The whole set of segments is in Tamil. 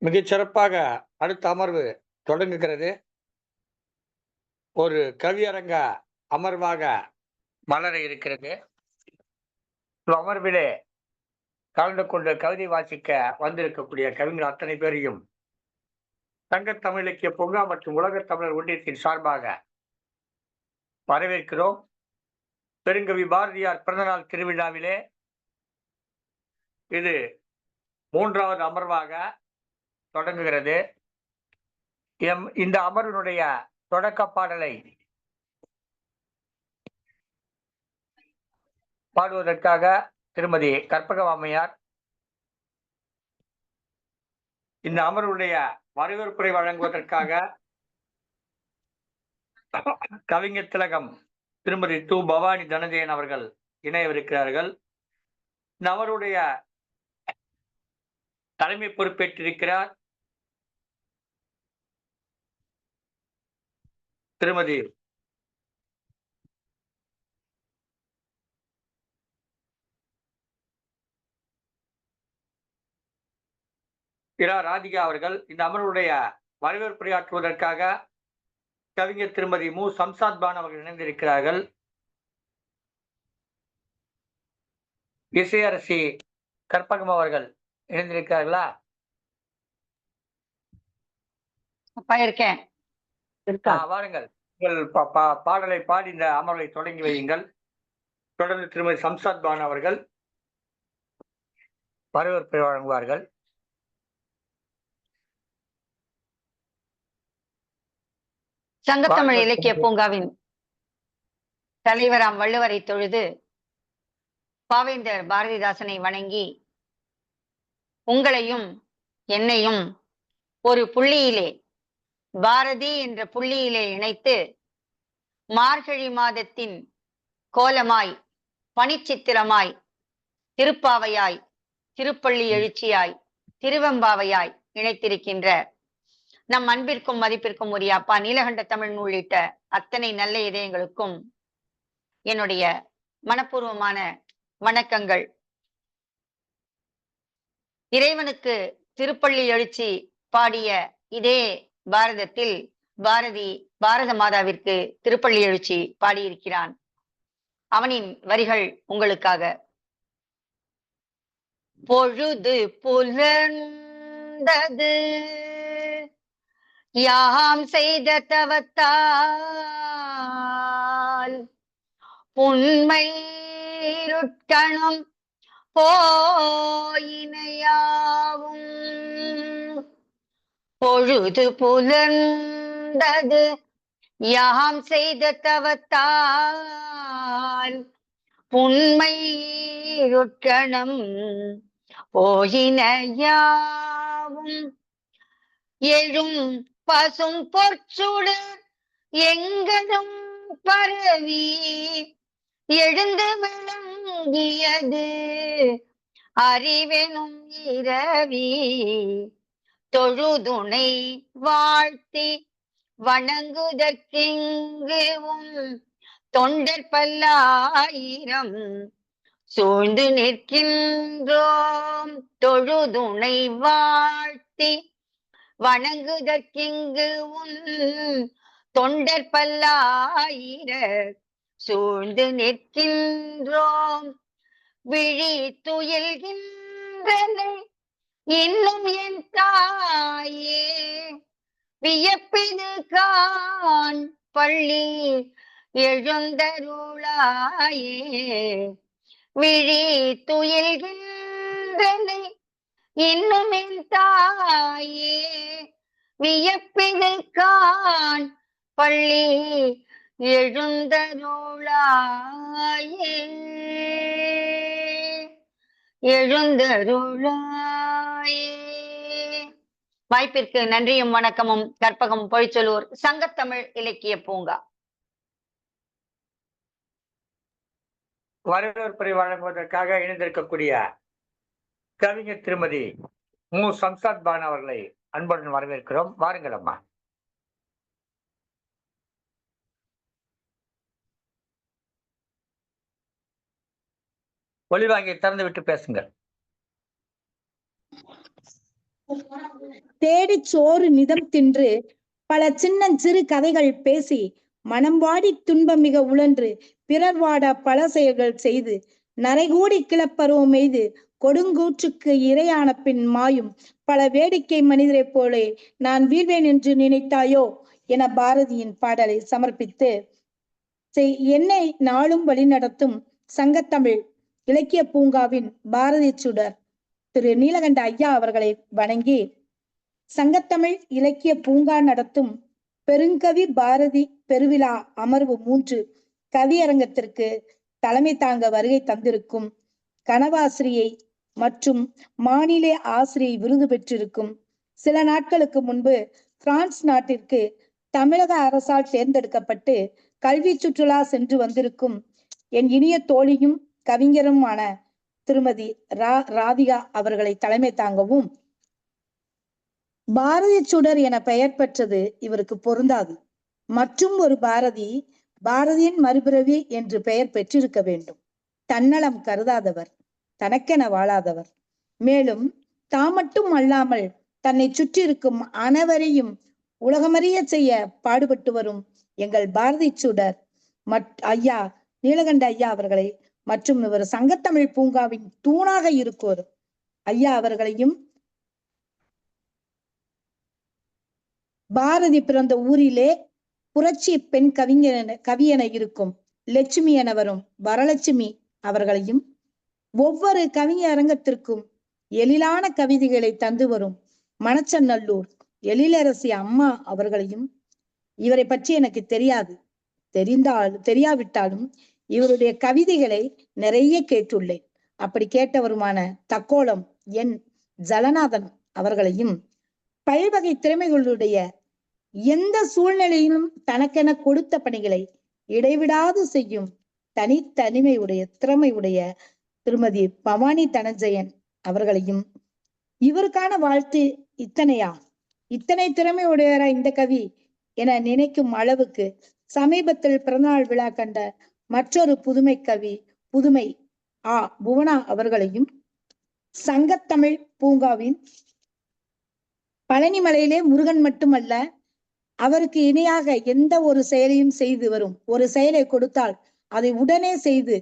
மிகச் சிறப்பாக அடுத்த அமர்வு தொடங்குகிறது. ஒரு கவியரங்க அமர்வாக மலர இருக்கிறது. அமர்விலே கலந்து கொண்டு கவிதை வாசிக்க வந்திருக்கக்கூடிய கவிஞர் அத்தனை பேரையும் சங்கத் தமிழ் இலக்கிய பூங்கா மற்றும் உலகத் தமிழர் ஒன்றியத்தின் சார்பாக வரவேற்கிறோம். பெருங்கவி பாரதியார் பிறந்தநாள் திருவிழாவிலே இது 3வது அமர்வாக தொடங்குகிறது. இந்த அமர்வினுடைய தொடக்க பாடலை பாடுவதற்காக திருமதி கற்பகவாமையார் இந்த அமர்வுடைய வரவேற்புரை வழங்குவதற்காக கவிஞர் திலகம் திருமதி து. பவானி தனஞ்சயன் அவர்கள் இணையவிருக்கிறார்கள். இந்த அமர்வுடைய தலைமை பொறுப்பேற்றிருக்கிறார் திருமதி இரா ராதிகா அவர்கள். இந்த அமர்வுடைய வரவேற்புரையாற்றுவதற்காக கவிஞர் திருமதி மு. சம்சாத் பான் அவர்கள் இணைந்திருக்கிறார்கள். இசையரசி கற்பகம் அவர்கள் இணைந்திருக்கிறார்களா? இருக்கேன். வாருங்கள், உங்கள் பாடலை பாடி இந்த அமர்வை தொடங்கி வையுங்கள். தொடர்ந்து திருமதி சம்சாத் பான் அவர்கள் வரவேற்பை வழங்குவார்கள். சங்கத்தமிழ் இலக்கிய பூங்காவின் தலைவராம் வள்ளுவரை தொழுது பாவேந்தர் பாரதிதாசனை வணங்கி உங்களையும் என்னையும் ஒரு புள்ளியிலே, பாரதி என்ற புள்ளியிலே இணைத்து மார்கழி மாதத்தின் கோலமாய், பனிச்சித்திரமாய், திருப்பாவையாய், திருப்பள்ளி எழுச்சியாய், திருவெம்பாவையாய் இணைத்திருக்கின்ற நம் அன்பிற்கும் மதிப்பிற்கும் உரிய அப்பா நீலகண்ட தமிழ் உள்ளிட்ட அத்தனை நல்ல இதயங்களுக்கும் என்னுடைய மனப்பூர்வமான வணக்கங்கள். இறைவனுக்கு திருப்பள்ளி எழுச்சி பாடிய இதே பாரதத்தில் பாரதி பாரத மாதாவிற்கு திருப்பள்ளி எழுச்சி பாடியிருக்கிறான். அவனின் வரிகள் உங்களுக்காக. பொழுது புலர்ந்தது யாம் செய்த தவத்தால், உண்மை ருட்கணம் போயினையாவும். பொழுது புலர்ந்தது யாம் செய்த தவத்தால், உண்மை ருட்கணம் போயினையாவும். எழும் பசும் பொற்சுடர் எங்கனும் பரவி எழுந்து விளங்கியது அறிவெனும் இரவி. தொழுதுணை வாழ்த்தி வணங்குதற்கிங்குவும் தொண்டர் பல்லாயிரம் சூழ்ந்து நிற்கின்றோம். தொழுதுணை வாழ்த்தி வணங்குதற்கிங்கு உன் தொண்டர் பல்லாயிரர் சூழ்ந்து நிற்கின்றோம். விழி துயில்கின்றன இன்னும் என் தாயே, வியப்பிது கான் பள்ளி எழுந்தருளாயே. விழி துயில்கின்றன இன்னும் என் தாயே, வியப்பிது கான் பள்ளி எழுந்தருளாயே. எழுந்தருளாயே. வாய்ப்பிற்கு நன்றியும் வணக்கமும். கற்பகம் பொய்ச்சலூர், சங்கத்தமிழ் இலக்கிய பூங்கா. வரவேற்புரை வழங்குவதற்காக இணைந்திருக்கக்கூடிய கவிஞர் திருமதி மு. சம்சாத் பான் அவர்களை அன்புடன் வரவேற்கிறோம். வாருங்கள் அம்மா. ஒளிவாங்கியை திறந்து விட்டு பேசுங்கள். தேடிச் சோறு நிதம் தின்று பல சின்னஞ்சிறு கதைகள் பேசி மனம் வாடி துன்பம் மிக உழன்று பிறர் வாட பல செயல்கள் செய்து நரைகூடி கிளப்பருவம் எய்து கொடுங்கூற்றுக்கு இரையான பின் மாயும் பல வேடிக்கை மனிதரைப் போலே நான் வீழ்வேன் என்று நினைத்தாயோ என பாரதியின் பாடலை சமர்ப்பித்து என்னை நாளும் வழிநடத்தும் சங்கத்தமிழ் இலக்கிய பூங்காவின் பாரதி சுடர் திரு நீலகண்ட ஐயா அவர்களை வணங்கி சங்கத்தமிழ் இலக்கிய பூங்கா நடத்தும் பெருங்கவி பாரதி பெருவிழா அமர்வு 3 கவியரங்கத்திற்கு தலைமை தாங்க வருகை தந்திருக்கும் கனவாசிரியை மற்றும் மாநில ஆசிரியை விருது பெற்றிருக்கும் சில நாட்களுக்கு முன்பு பிரான்ஸ் நாட்டிற்கு தமிழக அரசால் தேர்ந்தெடுக்கப்பட்டு கல்வி சுற்றுலா சென்று வந்திருக்கும் என் இனிய தோழியும் கவிஞருமான திருமதி ராதிகா அவர்களை தலைமை தாங்கவும், பாரதி சுடர் என பெயர் பெற்றது இவருக்கு பொருந்தாது. மற்றும் ஒரு பாரதி, பாரதியின் மறுபிறவி என்று பெயர் பெற்றிருக்க வேண்டும். தன்னலம் கருதாதவர், தனக்கென வாழாதவர், மேலும் தாம் மட்டும் அல்லாமல் தன்னை சுற்றி இருக்கும் அனைவரையும் உலகமறிய செய்ய பாடுபட்டு வரும் எங்கள் பாரதி சுடர் ஐயா நீலகண்ட ஐயா அவர்களை மற்றும் இவர் சங்கத்தமிழ் பூங்காவின் தூணாக இருக்கோர் ஐயா அவர்களையும், பாரதி பிறந்த ஊரிலே புரட்சி பெண் கவியென இருக்கும் லட்சுமி என வரும் வரலட்சுமி அவர்களையும், ஒவ்வொரு கவிஞர் அரங்கத்திற்கும் எழிலான கவிதைகளை தந்து வரும் மணச்சநல்லூர் எழிலரசி அம்மா அவர்களையும், இவரை பற்றி எனக்கு தெரியாவிட்டாலும் இவருடைய கவிதைகளை நிறைய கேட்டுள்ளேன். அப்படி கேட்டவருமான தக்கோலம் என் ஜலநாதன் அவர்களையும், பல்வகை திறமைகளுடைய எந்த சூழ்நிலையிலும் தனக்கென கொடுத்த பணிகளை இடைவிடாது செய்யும் தனித்தனிமையுடைய திறமையுடைய திருமதி பவானி தனஞ்சயன் அவர்களையும், இவருக்கான வாழ்த்து இத்தனையா, இத்தனை திறமையுடையரா இந்த கவி என நினைக்கும் அளவுக்கு சமீபத்தில் பிறந்தநாள் விழா கண்ட மற்றொரு புதுமை கவி புதுமை புவனா அவர்களையும், சங்கத்தமிழ் பூங்காவின் பழனிமலையிலே முருகன் மட்டுமல்ல, அவருக்கு இணையாக எந்த ஒரு செயலையும் செய்து வரும், ஒரு செயலை கொடுத்தால் அதை உடனே செய்து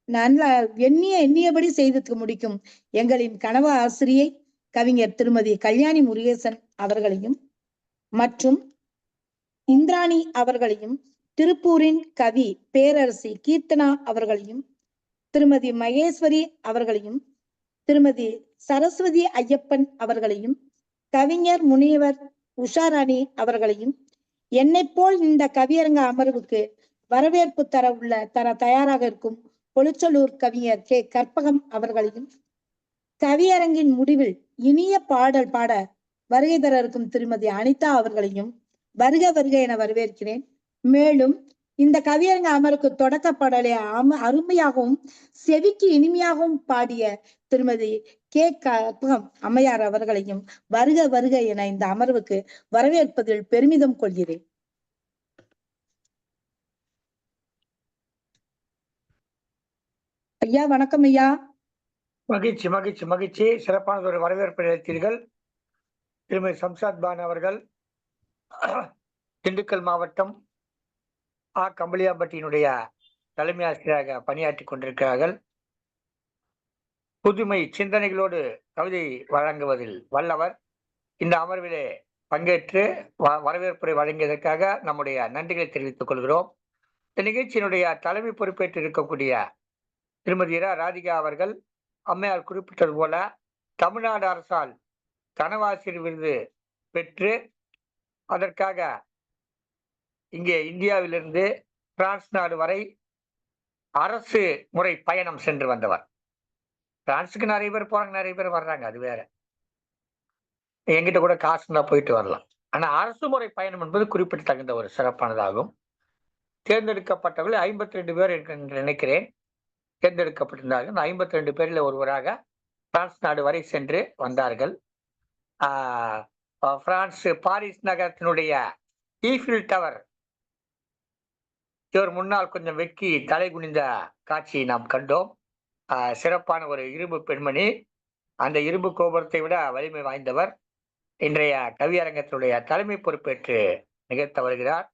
நல்ல எண்ணியபடி செய்து முடிக்கும் எங்களின் கனவு ஆசிரியை கவிஞர் திருமதி கல்யாணி முருகேசன் அவர்களையும், மற்றும் இந்திராணி அவர்களையும், திருப்பூரின் கவி பேரரசி கீர்த்தனா அவர்களையும், திருமதி மகேஸ்வரி அவர்களையும், திருமதி சரஸ்வதி ஐயப்பன் அவர்களையும், கவிஞர் முனிவர் உஷாராணி அவர்களையும், என்னை போல் இந்த கவியரங்க அமர்வுக்கு வரவேற்பு தர தயாராக இருக்கும் பொலிச்சலூர் கவிஞர் கே கற்பகம் அவர்களையும், கவியரங்கின் முடிவில் இனிய பாடல் பாட வருகை தர இருக்கும் திருமதி அனிதா அவர்களையும் வருக வருக என வரவேற்கிறேன். மேலும் இந்த கவியரங்க அமருக்கு தொடக்க பாடலை அருமையாகவும் செவிக்கு இனிமையாகவும் பாடிய திருமதி கே கற்பகம் அம்மையார் அவர்களையும் வருக வருக என இந்த அமர்வுக்கு வரவேற்பதில் பெருமிதம் கொள்கிறேன். ஐயா வணக்கம் ஐயா. மகிழ்ச்சி மகிழ்ச்சி மகிழ்ச்சி. சிறப்பான ஒரு வரவேற்பை அளித்தீர்கள். திருமதி சம்சாத் பான் அவர்கள் திண்டுக்கல் மாவட்டம் கம்பளியாம்பட்டியினுடைய தலைமை ஆசிரியராக பணியாற்றி கொண்டிருக்கிறார்கள். புதுமை சிந்தனைகளோடு கவிதை வழங்குவதில் வல்லவர். இந்த அமர்விலே பங்கேற்று வரவேற்புரை வழங்கியதற்காக நம்முடைய நன்றிகளை தெரிவித்துக் கொள்கிறோம். இந்த நிகழ்ச்சியினுடைய தலைமை பொறுப்பேற்று இருக்கக்கூடிய திருமதி ராதிகா அவர்கள் அம்மையார் குறிப்பிட்டது போல தமிழ்நாடு அரசால் கனவாசிரியர் விருது பெற்று அதற்காக இங்கே இந்தியாவிலிருந்து பிரான்ஸ் நாடு வரை அரசு முறை பயணம் சென்று வந்தவர். பிரான்ஸுக்கு நிறைய பேர் போறாங்க, நிறைய பேர் வர்றாங்க, அது வேற. எங்கிட்ட கூட காசு தான் போயிட்டு வரலாம். ஆனா அரசு முறை பயணம் என்பது குறிப்பிடத்தகுந்த ஒரு சிறப்பானதாகும். தேர்ந்தெடுக்கப்பட்டவர்கள் 52 பேர் என்று நினைக்கிறேன் தேர்ந்தெடுக்கப்பட்டிருந்தார்கள். 52 பேரில் ஒருவராக பிரான்ஸ் நாடு வரை சென்று வந்தார்கள். பிரான்ஸ் பாரிஸ் நகரத்தினுடைய ஈஃபில் டவர் இவர் முன்னால் கொஞ்சம் வெக்கி தலை குனிந்த காட்சியை நாம் கண்டோம். சிறப்பான ஒரு இரும்பு பெண்மணி, அந்த இரும்பு கோபுரத்தை விட வலிமை வாய்ந்தவர். இன்றைய கவியரங்கத்தினுடைய தலைமை பொறுப்பேற்று நிகழ்த்த வருகிறார்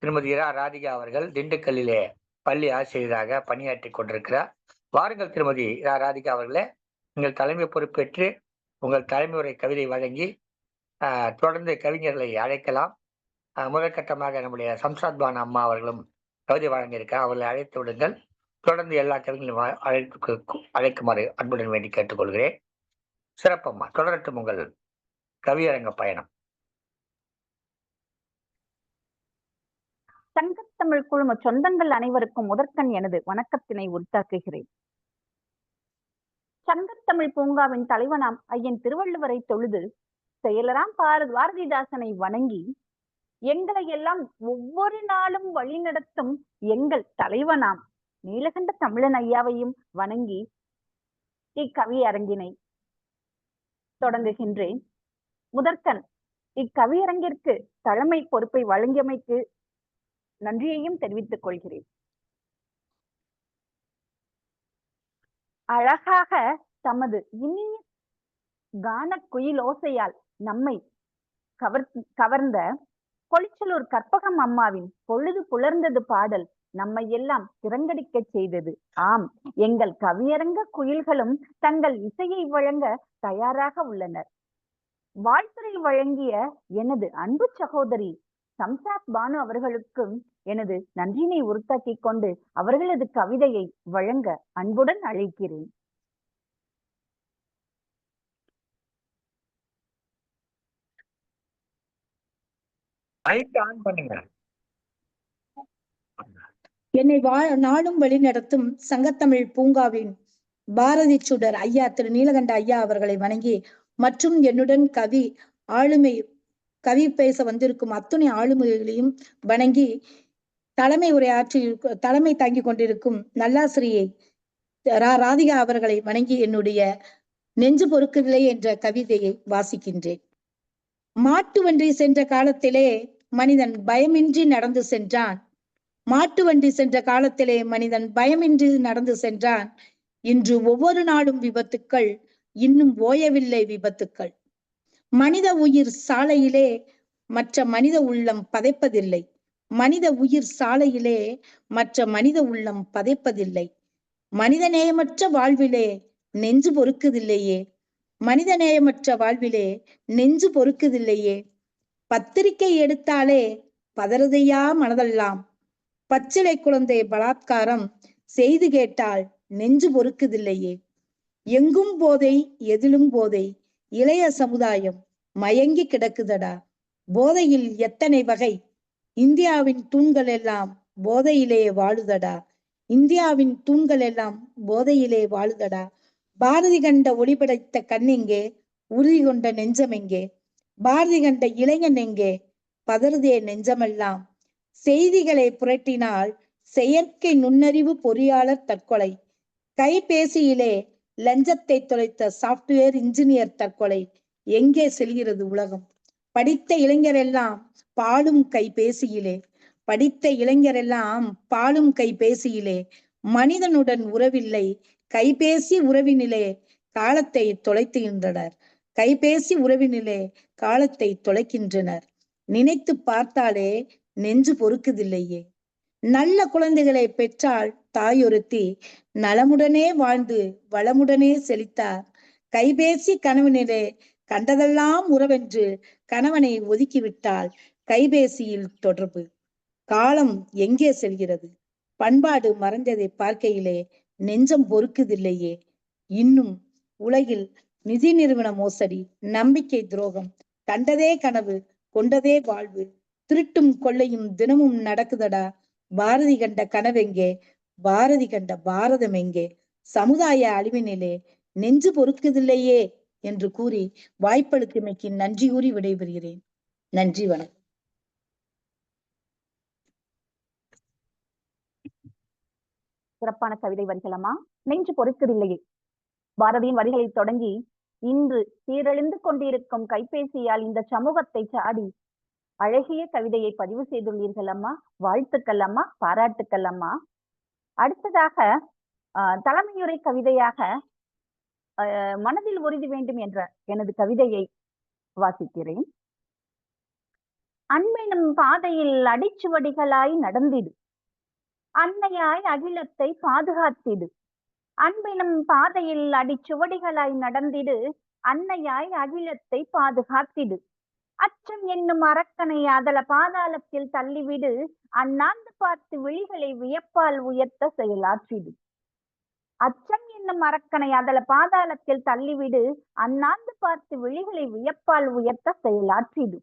திருமதி இரா ராதிகா அவர்கள். திண்டுக்கல்லிலே பள்ளி ஆசிரியராக பணியாற்றி கொண்டிருக்கிறார். வாருங்கள் திருமதி இரா ராதிகா அவர்களே, நீங்கள் தலைமை பொறுப்பேற்று உங்கள் தலைமுறை கவிதை வழங்கி தொடர்ந்து கவிஞர்களை அழைக்கலாம். முதற்கட்டமாக நம்முடைய சம்சாத் பானு அம்மா அவர்களும் கவிதை வழங்கியிருக்கார். அவர்களை அழைத்து விடுங்கள். தொடர்ந்து எல்லா கவிஞர்களும் அழைக்குமாறு அன்புடன் வேண்டி கேட்டுக்கொள்கிறேன். சிறப்பம்மா, தொடரட்டும் உங்கள் கவியரங்க பயணம். சங்கத்தமிழ் குழும சொந்தங்கள் அனைவருக்கும் முதற்கண் எனது வணக்கத்தினை உரித்தாக்குகிறேன். சங்கத்தமிழ் பூங்காவின் தலைவனாம் ஐயன் திருவள்ளுவரை தொழுது செயலராம் பாரதிதாசனை வணங்கி எங்களை எல்லாம் ஒவ்வொரு நாளும் வழிநடத்தும் எங்கள் தலைவனாம் நீலகண்ட தமிழன் ஐயாவையும் வணங்கி இக்கவி அரங்கினை தொடங்குகின்றேன். முதற்கண் இக்கவியரங்கிற்கு தலைமை பொறுப்பை வழங்கியமைக்கு நன்றியையும் தெரிவித்துக் கொள்கிறேன். அழகாக தமது இனிய கான குயிலோசையால் நம்மை கவர்ந்த பொலிச்சலூர் கற்பகம் அம்மாவின் பொழுது புலர்ந்தது பாடல் நம்மை எல்லாம் திறங்கடிக்க செய்தது. ஆம், எங்கள் கவியரங்க குயில்களும் தங்கள் இசையை வழங்க தயாராக உள்ளனர். வாழ்த்துரை வழங்கிய எனது அன்பு சகோதரி சம்சாத் பானு அவர்களுக்கும் எனது நன்றினை உறுத்தாக்கிக் கொண்டு அவர்களது கவிதையை வழங்க அன்புடன் அழைக்கிறேன். என்னை நாளும் வழி நடத்தும் சங்கத்தமிழ் பூங்காவின் பாரதி சுடர் ஐயா திரு நீலகண்ட ஐயா அவர்களை வணங்கி மற்றும் என்னுடன் கவி பேச வந்திருக்கும் அத்துணை ஆளுமைகளையும் வணங்கி தலைமை தாங்கி கொண்டிருக்கும் நல்லாசிரியை ராதிகா அவர்களை வணங்கி என்னுடைய நெஞ்சு பொறுக்கவில்லை என்ற கவிதையை வாசிக்கின்றேன். மாட்டு வண்டி சென்ற காலத்திலே மனிதன் பயமின்றி நடந்து சென்றான். மாட்டு வண்டி சென்ற காலத்திலே மனிதன் பயமின்றி நடந்து சென்றான். இன்று ஒவ்வொரு நாளும் விபத்துக்கள், இன்னும் ஓயவில்லை விபத்துக்கள். மனித உயிர் சாலையிலே மற்ற மனித உள்ளம் பதைப்பதில்லை. மனித உயிர் சாலையிலே மற்ற மனித உள்ளம் பதைப்பதில்லை. மனித நேயமற்ற வாழ்விலே நெஞ்சு பொறுக்குதில்லையே. மனித நேயமற்ற வாழ்விலே நெஞ்சு பொறுக்குதில்லையே. பத்திரிகை எடுத்தாலே பதறதையா மனதெல்லாம். பச்சிலை குழந்தை பலாத்காரம் செய்து கேட்டால் நெஞ்சு பொறுக்குதில்லையே. எங்கும் போதை, எதிலும் போதை, இளைய சமுதாயம் மயங்கி கிடக்குதடா. போதையில் எத்தனை வகை, இந்தியாவின் தூண்கள் எல்லாம் போதையிலே வாழுதடா. இந்தியாவின் தூண்கள் எல்லாம் போதையிலே வாழுதடா. பாரதி கண்ட ஒளி படைத்த கண்ணெங்கே, உறுதி கொண்ட நெஞ்சம் எங்கே? பாரதி கண்ட இளைஞன் எங்கே, பதறுதே நெஞ்சமெல்லாம். செய்திகளை புரட்டினால் செயற்கை நுண்ணறிவு பொறியாளர் தற்கொலை. கைபேசியிலே லஞ்சத்தை தொலைத்த சாப்ட்வேர் இன்ஜினியர் தற்கொலை. எங்கே செல்கிறது உலகம்? படித்த இளைஞரெல்லாம் பாலும் கைபேசியிலே. படித்த இளைஞரெல்லாம் பாலும் கைபேசியிலே. மனிதனுடன் உறவில்லை, கைபேசி உறவினிலே காலத்தை தொலைத்துகின்றனர். கைபேசி உறவினிலே காலத்தை தொலைக்கின்றனர். நினைத்து பார்த்தாலே நெஞ்சு பொறுக்குதில்லையே. நல்ல குழந்தைகளை பெற்றால் தாயொருத்தி நலமுடனே வாழ்ந்து வளமுடனே செழித்தார். கைபேசி கனவினிலே கண்டதெல்லாம் உறவென்று கணவனை ஒதுக்கிவிட்டால் கைபேசியில் தொடர்பு. காலம் எங்கே செல்கிறது? பண்பாடு மறைந்ததை பார்க்கையிலே நெஞ்சம் பொறுக்குதில்லையே. இன்னும் உலகில் நிதி நிறுவன மோசடி, நம்பிக்கை துரோகம், கண்டதே கனவு, கொண்டதே வாழ்வு, திருட்டும் கொள்ளையும் தினமும் நடக்குதடா. பாரதி கண்ட கனவெங்கே? பாரதி கண்ட பாரதம் எங்கே? சமுதாய அழிவினிலே நெஞ்சு பொறுக்குதில்லையே என்று கூறி வாய்ப்பளித்தமைக்கு நன்றி கூறி விடைபெறுகிறேன். நன்றி, வணக்கம். சிறப்பான கவிதை வரிகளமா. நெஞ்சு பொறுக்குதில்லையே பாரதியின் வரிகளை தொடங்கி இன்று சீரழிந்து கொண்டிருக்கும் கைபேசியால் இந்த சமூகத்தை சாடி அழகிய கவிதையை பதிவு செய்துள்ளீர்கள் அம்மா. வாழ்த்துக்கள் அம்மா, பாராட்டுக்கள் அம்மா. அடுத்ததாக தலைமையுரை கவிதையாக மனதில் உறுதி வேண்டும் என்ற எனது கவிதையை வாசிக்கிறேன். அன்பெனும் பாதையில் அடிச்சுவடிகளாய் நடந்திடு, அன்னையாய் அகிலத்தை பாதுகாத்திடு. அன்பெனும் பாதையில் அடிச்சுவடிகளாய் நடந்திடு, அன்னையாய் அகிலத்தை பாதுகாத்திடு. அச்சம் என்னும் அரக்கனை அதல பாதாளத்தில் தள்ளிவிடு, அண்ணாந்து பார்த்து விழிகளை வியப்பால் உயர்த்த செயலாற்றிடு. அச்சம் என்னும் அரக்கனை அதல பாதாளத்தில் தள்ளிவிடு, அண்ணாந்து பார்த்து விழிகளை வியப்பால் உயர்த்த செயலாற்றிடு.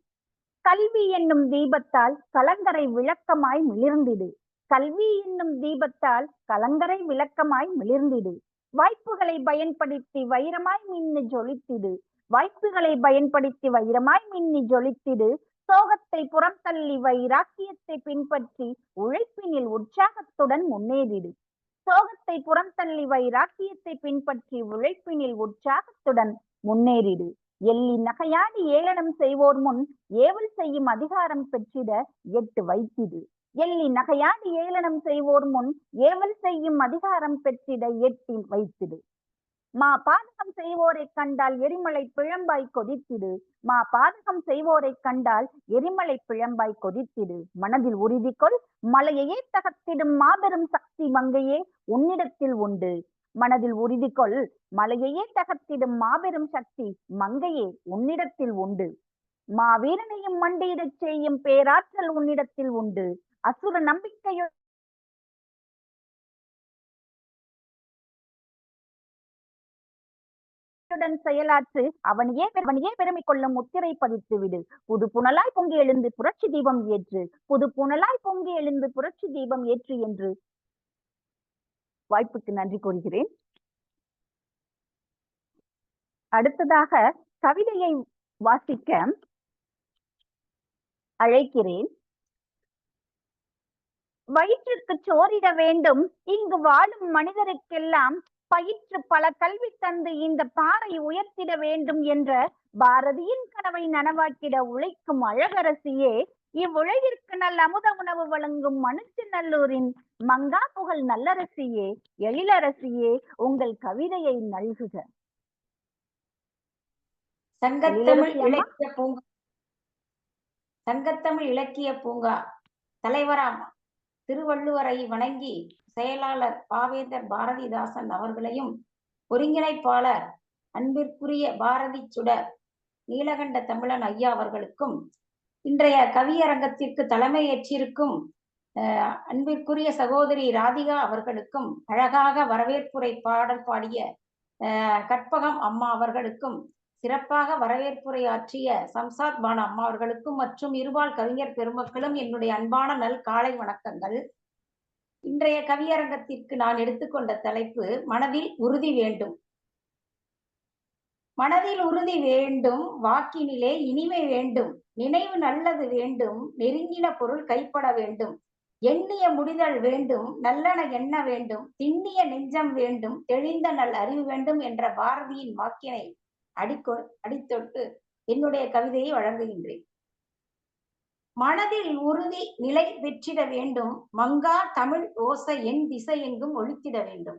கல்வி என்னும் தீபத்தால் கலங்கரை விளக்கமாய் மிளிர்ந்திடு, கல்வி என்னும் தீபத்தால் கலங்கரை விளக்கமாய் மிளிர்ந்திடு. வாய்ப்புகளை பயன்படுத்தி வைரமாய் மின்னி ஜொலித்திடு, வாய்ப்புகளை பயன்படுத்தி வைரமாய் மின்னி ஜொலித்திடு. சோகத்தை புறம் தள்ளி வைராக்கியத்தை பின்பற்றி உழைப்பினில் உற்சாகத்துடன் முன்னேறிடு. சோகத்தை புறம் தள்ளி வைராக்கியத்தை பின்பற்றி உழைப்பினில் உற்சாகத்துடன் முன்னேறிடு. எள்ளி நகையாடி ஏளனம் செய்வோர் முன் ஏவல் செய்யும் அதிகாரம் பெற்றிட எட்டு வைத்திடு. எள்ளி நகையாடி ஏளனம் செய்வோர் முன் ஏவல் செய்யும் அதிகாரம் பெற்றிட எட்டி வைத்திடு. மா பாதகம் செய்வோரை கண்டால் எரிமலை பிழம்பாய் கொதித்திடு, மா பாதகம் செய்வோரை கண்டால் எரிமலை பிழம்பாய் கொதித்திடு. மனதில் உறுதி கொள், மலையையே தகர்த்திடும் மாபெரும் சக்தி மங்கையே உன்னிடத்தில் உண்டு. மனதில் உறுதி கொள், மலையையே தகர்த்திடும் மாபெரும் சக்தி மங்கையே உன்னிடத்தில் உண்டு. மாவீரனையும் மண்டியிடச் செய்யும் பேராற்றல் உன்னிடத்தில் உண்டு. அசுர நம்பிக்கையுடன் செயலாற்று, அவனையே பெருமை கொள்ளும் முத்திரை பதித்து விடு. புது புனலாய் பொங்கி எழுந்து புரட்சி தீபம் ஏற்று, புது புனலாய் பொங்கி எழுந்து புரட்சி தீபம் ஏற்று என்று வாய்ப்புக்கு நன்றி கூறுகிறேன். அடுத்ததாக கவிதையை வாசிக்க அழைக்கிறேன். வயிற்றுக்கு சோறிட வேண்டும் இங்கு வாழும் மனிதருக்கெல்லாம், பயிற்று பல கல்வி தந்து இந்த பாறை உயர்த்திட வேண்டும் என்ற பாரதியின் கனவை நனவாக்கிட உழைக்கும் அழகரசியே, இவ்வுலகிற்கு நல்ல அமுத உணவு வழங்கும் மனுச்சநல்லூரின் மங்கா புகழ் நல்லரசியே, எழிலரசியே, உங்கள் கவிதையை நல்குக. சங்கத்தமிழ் இலக்கிய பூங்கா தலைவராம் திருவள்ளுவரை வணங்கி செயலாளர் பாவேந்தர் பாரதிதாசன் அவர்களையும், ஒருங்கிணைப்பாளர் அன்பிற்குரிய பாரதி சுடர் நீலகண்ட தமிழன் ஐயா அவர்களுக்கும், இன்றைய கவியரங்கத்திற்கு தலைமை ஏற்றிருக்கும் அன்பிற்குரிய சகோதரி ராதிகா அவர்களுக்கும், அழகாக வரவேற்புரை பாடல் பாடிய கற்பகம் அம்மா அவர்களுக்கும், சிறப்பாக வரவேற்புரை ஆற்றிய சம்சாத் பானு அம்மா அவர்களுக்கும் மற்றும் இருபால் கவிஞர் பெருமக்களும் என்னுடைய அன்பான நல் காலை வணக்கங்கள். இன்றைய கவியரங்கத்திற்கு நான் எடுத்துக்கொண்ட தலைப்பு மனதில் உறுதி வேண்டும். மனதில் உறுதி வேண்டும், வாக்கினிலே இனிமை வேண்டும், நினைவு நல்லது வேண்டும், நெருங்கின பொருள் கைப்பட வேண்டும், எண்ணிய முடிதல் வேண்டும், நல்லன எண்ண வேண்டும், திண்ணிய நெஞ்சம் வேண்டும், தெளிந்த நல் அறிவு வேண்டும் என்ற பாரதியின் வாக்கினை அடித்தொட்டு என்னுடைய கவிதையை வழங்குகின்றேன். மனதில் உறுதி நிலை பெற்றிட வேண்டும், மங்கா தமிழ் ஓசை என் திசை எங்கும் ஒலித்திட வேண்டும்.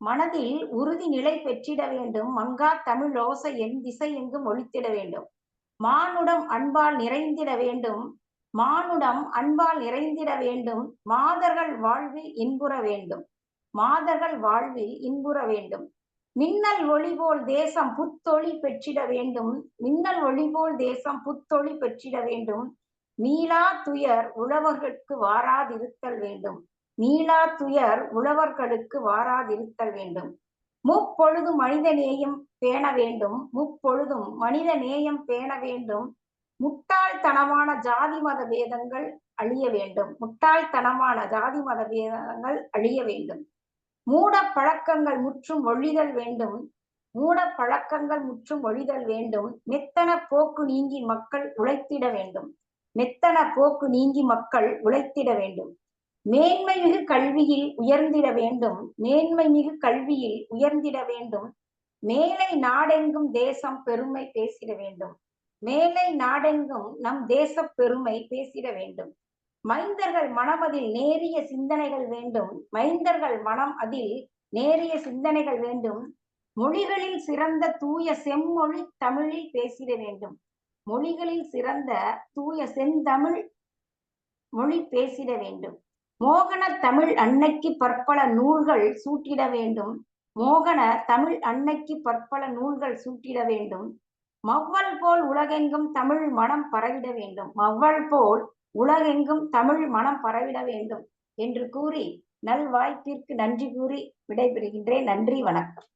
மனதில் உறுதி நிலை பெற்றிட வேண்டும், மங்கா தமிழ் ஓசை என் திசை எங்கும் ஒலித்திட வேண்டும். மானுடம் அன்பால் நிறைந்திட வேண்டும், மானுடம் அன்பால் நிறைந்திட வேண்டும், மாதர்கள் வாழ்வில் இன்புற வேண்டும், மாதர்கள் வாழ்வில் இன்புற வேண்டும். மின்னல் ஒளி போல் தேசம் புத்தொளி பெற்றிட வேண்டும், மின்னல் ஒளி போல் தேசம் புத்தொளி பெற்றிட வேண்டும். மீளா துயர் உழவர்களுக்கு வாராதிருத்தல் வேண்டும், மீளா துயர் உழவர்களுக்கு வாராதிருத்தல் வேண்டும். முப்பொழுதும் மனித நேயம் பேண வேண்டும், முப்பொழுதும் மனித நேயம் பேண வேண்டும். முட்டாள்தனமான ஜாதி மத பேதங்கள் அழிய வேண்டும், முட்டாள்தனமான ஜாதி மத பேதங்கள் அழிய வேண்டும். மூட பழக்கங்கள் முற்றும் ஒழிதல் வேண்டும், மூட பழக்கங்கள் முற்றும் ஒழிதல் வேண்டும். மெத்தன போக்கு நீங்கி மக்கள் உழைத்திட வேண்டும், மெத்தன போக்கு நீங்கி மக்கள் உழைத்திட வேண்டும். மேன்மை மிகு கல்வியில் உயர்ந்திட வேண்டும், மேன்மை மிகு கல்வியில் உயர்ந்திட வேண்டும். மேலை நாடெங்கும் தேசம் பெருமை பேசிட வேண்டும், மேலை நாடெங்கும் நம் தேச பெருமை பேசிட வேண்டும். மைந்தர்கள் மனமதில் நேரிய சிந்தனைகள் வேண்டும், மைந்தர்கள் மனம் அதில் நேரிய சிந்தனைகள் வேண்டும். மொழிகளில் சிறந்த தூய செம்மொழி தமிழில் பேசிட வேண்டும், மொழிகளில் சிறந்த தூய செந்தமிழ் மொழி பேசிட வேண்டும். மோகன தமிழ் அன்னைக்கு பற்பல நூல்கள் சூட்டிட வேண்டும். மோகன தமிழ் அன்னைக்கு பற்பல நூல்கள் சூட்டிட வேண்டும். மவ்வல் போல் உலகெங்கும் தமிழ் மனம் பரவிட வேண்டும். மவ்வல் போல் உலகெங்கும் தமிழ் மனம் பரவிட வேண்டும் என்று கூறி நல்வாய்ப்பிற்கு நன்றி கூறி விடைபெறுகின்றேன். நன்றி, வணக்கம்.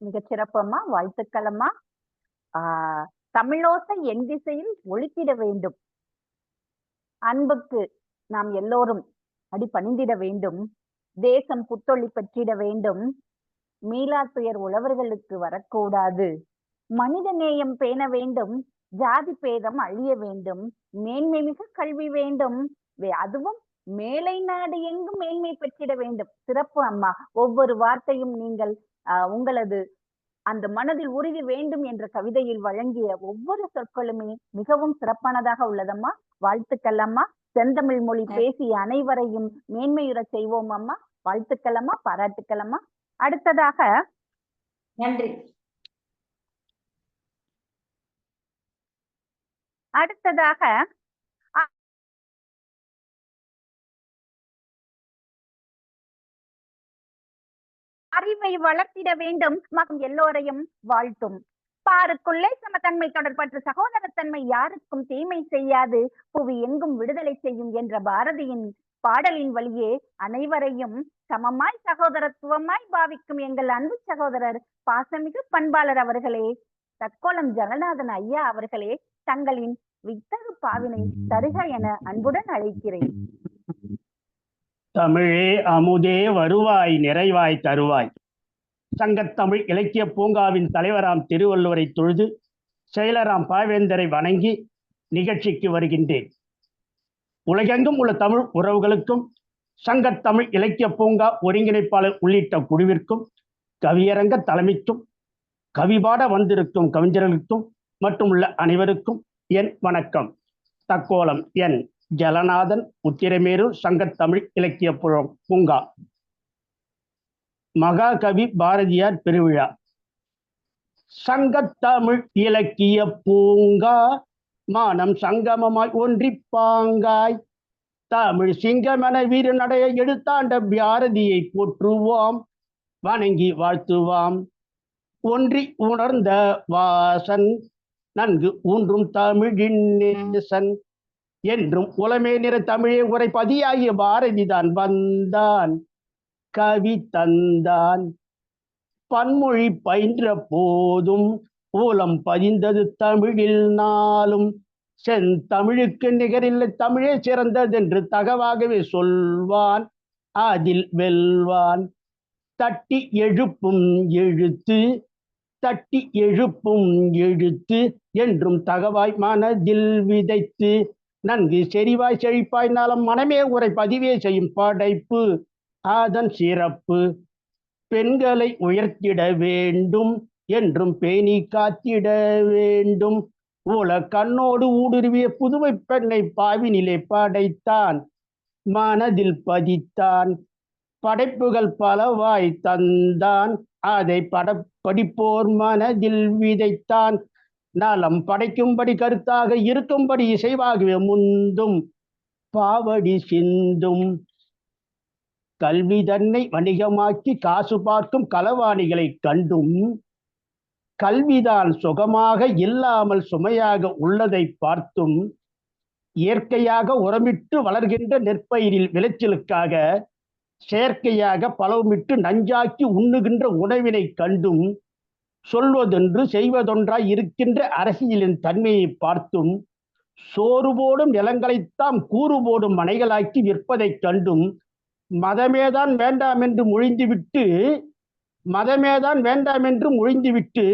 மிகச் சிறப்பம்மா, வாழ்த்துக்களம்மா. தமிழோசை என் திசையில் ஒலித்திட வேண்டும். அன்புக்கு நாம் எல்லோரும் அடிபணிந்திட வேண்டும். தேசம் புத்தொளி பெற்றிட வேண்டும். மீளா துயர் உழவர்களுக்கு வரக்கூடாது. மனித நேயம் பேண வேண்டும். ஜாதி பேதம் அழிய வேண்டும். மேன்மை மிகு கல்வி வேண்டும். அதுவும் மேலை நாடு எங்கும் மேன்மை பெற்றிட வேண்டும். சிறப்பு அம்மா. ஒவ்வொரு வார்த்தையும் நீங்கள் உங்களது அந்த மனதில் உறுதி வேண்டும் என்ற கவிதையில் வழங்கிய ஒவ்வொரு சொற்களுமே மிகவும் சிறப்பானதாக உள்ளதம்மா. வாழ்த்துக்கள் அம்மா. செந்தமிழ் மொழி பேசிய அனைவரையும் மேன்மையுற செய்வோம் அம்மா. வாழ்த்துக்கள் அம்மா, பாராட்டுக்கள் அம்மா. அடுத்ததாக நன்றி. அடுத்ததாக அறிவை வளர்த்திட வேண்டும். எல்லோரையும் வாழ்த்தும். பாருக்குள்ளே சமத்தன்மை தொடர்பற்ற சகோதரத்தன்மை யாருக்கும் தீமை செய்யாது, புவி எங்கும் விடுதலை செய்யும் என்ற பாரதியின் பாடலின் வழியே அனைவரையும் சமமாய் சகோதரத்துவமாய் பாவிக்கும் எங்கள் அன்பு சகோதரர் பாசமிகு பண்பாளர் அவர்களே, தக்கோலம் ஜெகநாதன் ஐயா அவர்களே, தங்களின் வித்தகு பாவினை தருக என அன்புடன் அழைக்கிறேன். தமிழே அமுதே வருவாய் நிறைவாய் தருவாய். சங்கத்தமிழ் இலக்கிய பூங்காவின் தலைவராம் திருவள்ளுவரை தொழுது செயலராம் பாவேந்தரை வணங்கி நிகழ்ச்சிக்கு வருகின்றேன். உலகெங்கும் உள்ள தமிழ் உறவுகளுக்கும் சங்கத்தமிழ் இலக்கிய பூங்கா ஒருங்கிணைப்பாளர் உள்ளிட்ட குழுவிற்கும் கவியரங்க தலைமைக்கும் கவிபாட வந்திருக்கும் கவிஞர்களுக்கும் மற்றும் உள்ள அனைவருக்கும் என் வணக்கம். தக்கோலம் என் ஜலநாதன், உத்திரமேரூர், சங்கத்தமிழ் இலக்கிய பூங்கா. மகாகவி பாரதியார் பெருவிழா. சங்கத்தமிழ் இலக்கிய பூங்கா மானம் சங்கமமாய் ஒன்றி பாங்காய் தமிழ் சிங்கமென வீர நடைய எடுத்தாண்ட பாரதியை போற்றுவோம், வணங்கி வாழ்த்துவாம். ஒன்றி உணர்ந்த வாசன் நன்கு ஊன்றும் தமிழின் நேசன் என்றும் உலமே நிற தமிழே உரை பதியாகிய பாரதிதான் வந்தான், கவி தந்தான். பன்மொழி பயின்ற போதும் ஊலம் பதிந்தது தமிழில் நாளும், செந்தமிழுக்கு நிகரில்லை தமிழே சிறந்ததென்று தகவாகவே சொல்வான், அதில் வெல்வான். தட்டி எழுப்பும் எழுத்து, தட்டி எழுப்பும் எழுத்து என்றும் தகவாய் மனதில் விதைத்து, நன்கு செறிவாய் செழிப்பாய் நலம் மனமே உரை பதிவே செய்யும் படைப்பு அதன் சிறப்பு. பெண்களை உயர்த்திட வேண்டும் என்றும் பேணி காத்திட வேண்டும், உல கண்ணோடு ஊடுருவிய புதுமை பெண்ணை பாவினிலே படைத்தான், மனதில் பதித்தான். படைப்புகள் பலவாய் தந்தான், அதை படிப்போர் மனதில் விதைத்தான். நலம் படைக்கும்படி கருத்தாக இருக்கும்படி இசைவாகவே முந்தும் பாவடி சிந்தும். கல்வி தன்னை வணிகமாக்கி காசு பார்க்கும் களவாணிகளை கண்டும், கல்விதான் சுகமாக இல்லாமல் சுமையாக உள்ளதை பார்த்தும், இயற்கையாக உரமிட்டு வளர்கின்ற நெற்பயிரில் விளைச்சலுக்காக செயற்கையாக பலவுமிட்டு நஞ்சாக்கி உண்ணுகின்ற உணவினை கண்டும், சொல்வதொன்று செய்வதொன்றாய் இருக்கின்ற அரசியலின் தன்மையை பார்த்தும், சோறு போடும் நிலங்களைத்தாம் கூறு போடும் மனைகளாக்கி விற்பதைக் கண்டும், மதமேதான் வேண்டாம் என்று மொழிந்துவிட்டு மதமேதான் வேண்டாம் என்று மொழிந்துவிட்டு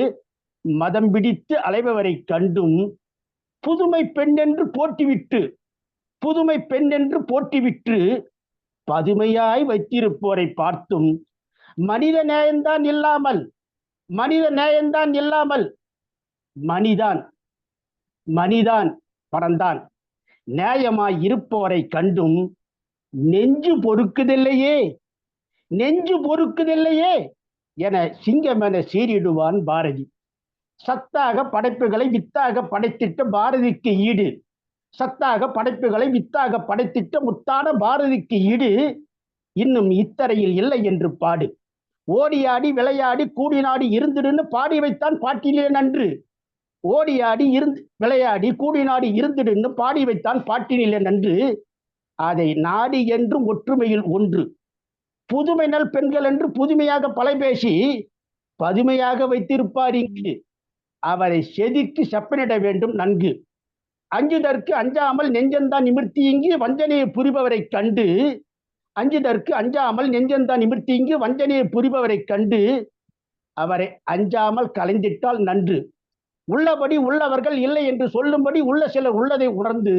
மதம் பிடித்து அலைபவரை கண்டும், புதுமை பெண் என்று போட்டிவிட்டு புதுமை பெண் என்று போட்டிவிட்டு பதுமையாய் வைத்திருப்போரை பார்த்தும், மனித நேயம்தான் இல்லாமல் மனிதான் பறந்தான் நியாயமாய் இருப்பவரை கண்டும், நெஞ்சு பொறுக்குதில்லையே என சிங்கமென சீறிடுவான் பாரதி. சத்தாக படைப்புகளை வித்தாக படைத்திட்ட பாரதிக்கு ஈடு, சத்தாக படைப்புகளை வித்தாக படைத்திட்ட முத்தான பாரதிக்கு ஈடு இன்னும் இத்தரையில் இல்லை என்று பாடு. ஓடியாடி விளையாடி கூடினாடி இருந்துடுன்னு பாடி வைத்தான் பாட்டிலே நன்று. ஓடியாடி விளையாடி கூடினாடி இருந்துடுன்னு பாடி வைத்தான் பாட்டினிலே நன்று. அதை நாடி என்றும் ஒற்றுமையில் ஒன்று. புதுமை நல் பெண்கள் என்று புதுமையாக பல பேசி பதுமையாக வைத்திருப்பார் இங்கு. அவரை செதுக்கி செப்பனிட வேண்டும் நன்கு. அஞ்சுதற்கு அஞ்சாமல் நெஞ்சந்தான் நிமிர்த்தி இங்கு வஞ்சனையை புரிபவரை கண்டு. அஞ்சுதற்கு அஞ்சாமல் நெஞ்சந்தான் நிமிர்த்தி இங்கு வஞ்சனையை புரிபவரை கண்டு அவரை அஞ்சாமல் கலைந்திட்டால் நன்று. உள்ளபடி உள்ளவர்கள் இல்லை என்று சொல்லும்படி உள்ள சிலர் உள்ளதை உணர்ந்து,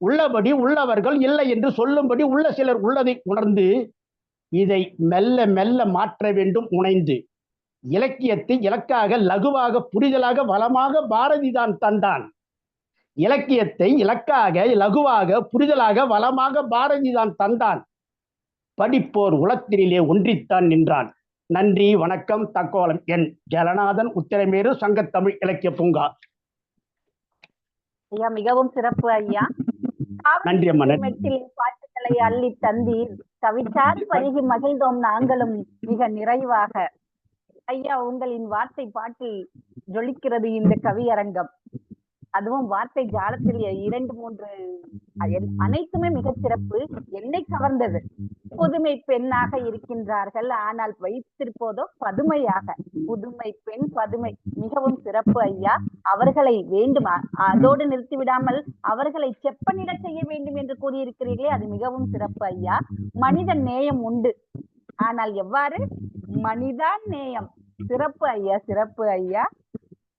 உள்ளபடி உள்ளவர்கள் இல்லை என்று சொல்லும்படி உள்ள சிலர் உள்ளதை உணர்ந்து இதை மெல்ல மெல்ல மாற்ற வேண்டும் முனைந்து. இலக்கியத்தை இலக்காக லகுவாக புரிதலாக வளமாக பாரதிதான் தந்தான். இலக்கியத்தை இலக்காக லகுவாக புரிதலாக வளமாக பாரதிதான் தந்தான். படிப்போர் உளத்தினிலே ஒன்றித்தான் நின்றான். நன்றி, வணக்கம். தக்கோலம். என் ஜலநாதன், உத்திரமேரு, சங்கத்தமிழ் இலக்கிய பூங்கா. ஐயா, மிகவும் சிறப்பு ஐயா. நன்றி அம்மா. பாட்டுக்களை அள்ளி தந்தீர், கவிச்சாரி பருகி மகிழ்ந்தோம் நாங்களும் மிக நிறைவாக. ஐயா, உங்களின் வார்த்தை பாட்டில் ஜொலிக்கிறது இந்த கவியரங்கம். அதுவும் வார்த்தை ஜாலத்தில் 2-3 அனைத்துமே மிகச் சிறப்பு. என்னை கவர்ந்தது. புதுமை பெண்ணாக இருக்கின்றார்கள், ஆனால் வைத்திருப்பதோ பதுமையாக. புதுமை பெண், பதுமை, மிகவும் சிறப்பு ஐயா. அவர்களை வேண்டும், அதோடு நிறுத்திவிடாமல் அவர்களை செப்பனிட செய்ய வேண்டும் என்று கூறியிருக்கிறீர்களே, அது மிகவும் சிறப்பு ஐயா. மனித நேயம் உண்டு, ஆனால் எவ்வாறு? மனிதான் நேயம். சிறப்பு ஐயா, சிறப்பு ஐயா.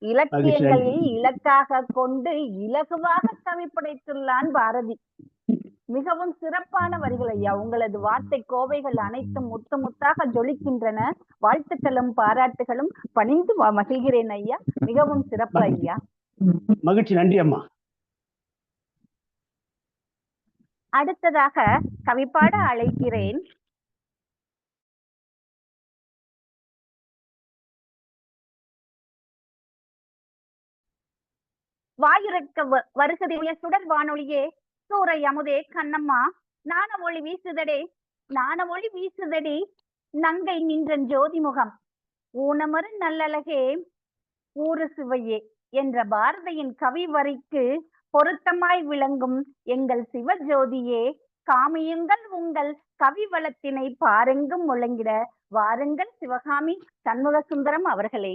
இலக்கியங்களை இலக்காக கொண்டு இலகுவாக கவி படைத்துள்ளான் பாரதி. மிகவும் சிறப்பான வரிகள் ஐயா. உங்களது வார்த்தை கோவைகள் அனைத்தும் முத்து முத்தாக ஜொலிக்கின்றன. வாழ்த்துக்களும் பாராட்டுகளும் பணிந்து மகிழ்கிறேன் ஐயா. மிகவும் சிறப்பு ஐயா. மகிழ்ச்சி. நன்றி அம்மா. அடுத்ததாக கவிப்பாட அழைக்கிறேன். வாயுரைக்க வருகதைய சுடர் வானொலியே, சூறை அமுதே கண்ணம்மா, நாண ஒளி வீசுதடே, நாண ஒளி வீசுதடி நங்கை நின்றன் ஜோதிமுகம், ஊனமறு நல்லழகே ஊறு சுவையே என்ற பாரதியின் கவி வரிக்கு பொருத்தமாய் விளங்கும் எங்கள் சிவஜோதியே, காமியுங்கள் உங்கள் கவி வளத்தினை பாரெங்கும் முழங்கிட வாருங்கள் சிவகாமி சண்முக சுந்தரம் அவர்களே.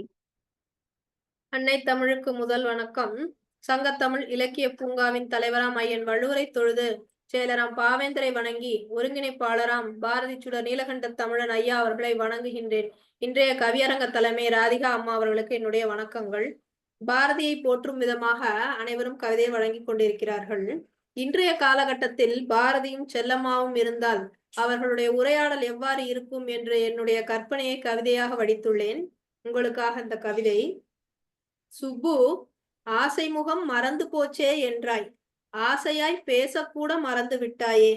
அன்னை தமிழுக்கு முதல் வணக்கம். சங்கத்தமிழ் இலக்கிய பூங்காவின் தலைவராம் ஐயன் வள்ளுவரை தொழுது செயலராம் பாவேந்தரை வணங்கி ஒருங்கிணைப்பாளராம் பாரதி சுடர் நீலகண்ட தமிழன் ஐயா அவர்களை வணங்குகின்றேன். இன்றைய கவியரங்க தலைமை ராதிகா அம்மா அவர்களுக்கு என்னுடைய வணக்கங்கள். பாரதியை போற்றும் விதமாக அனைவரும் கவிதையை வழங்கி கொண்டிருக்கிறார்கள். இன்றைய காலகட்டத்தில் பாரதியும் செல்லம்மாவும் இருந்தால் அவர்களுடைய உரையாடல் எவ்வாறு இருக்கும் என்று என்னுடைய கற்பனையை கவிதையாக வடித்துள்ளேன். உங்களுக்காக இந்த கவிதை. சுப்பு, ஆசை முகம் மறந்து போச்சே என்றாய், ஆசையாய் பேசக்கூட மறந்து விட்டாயே.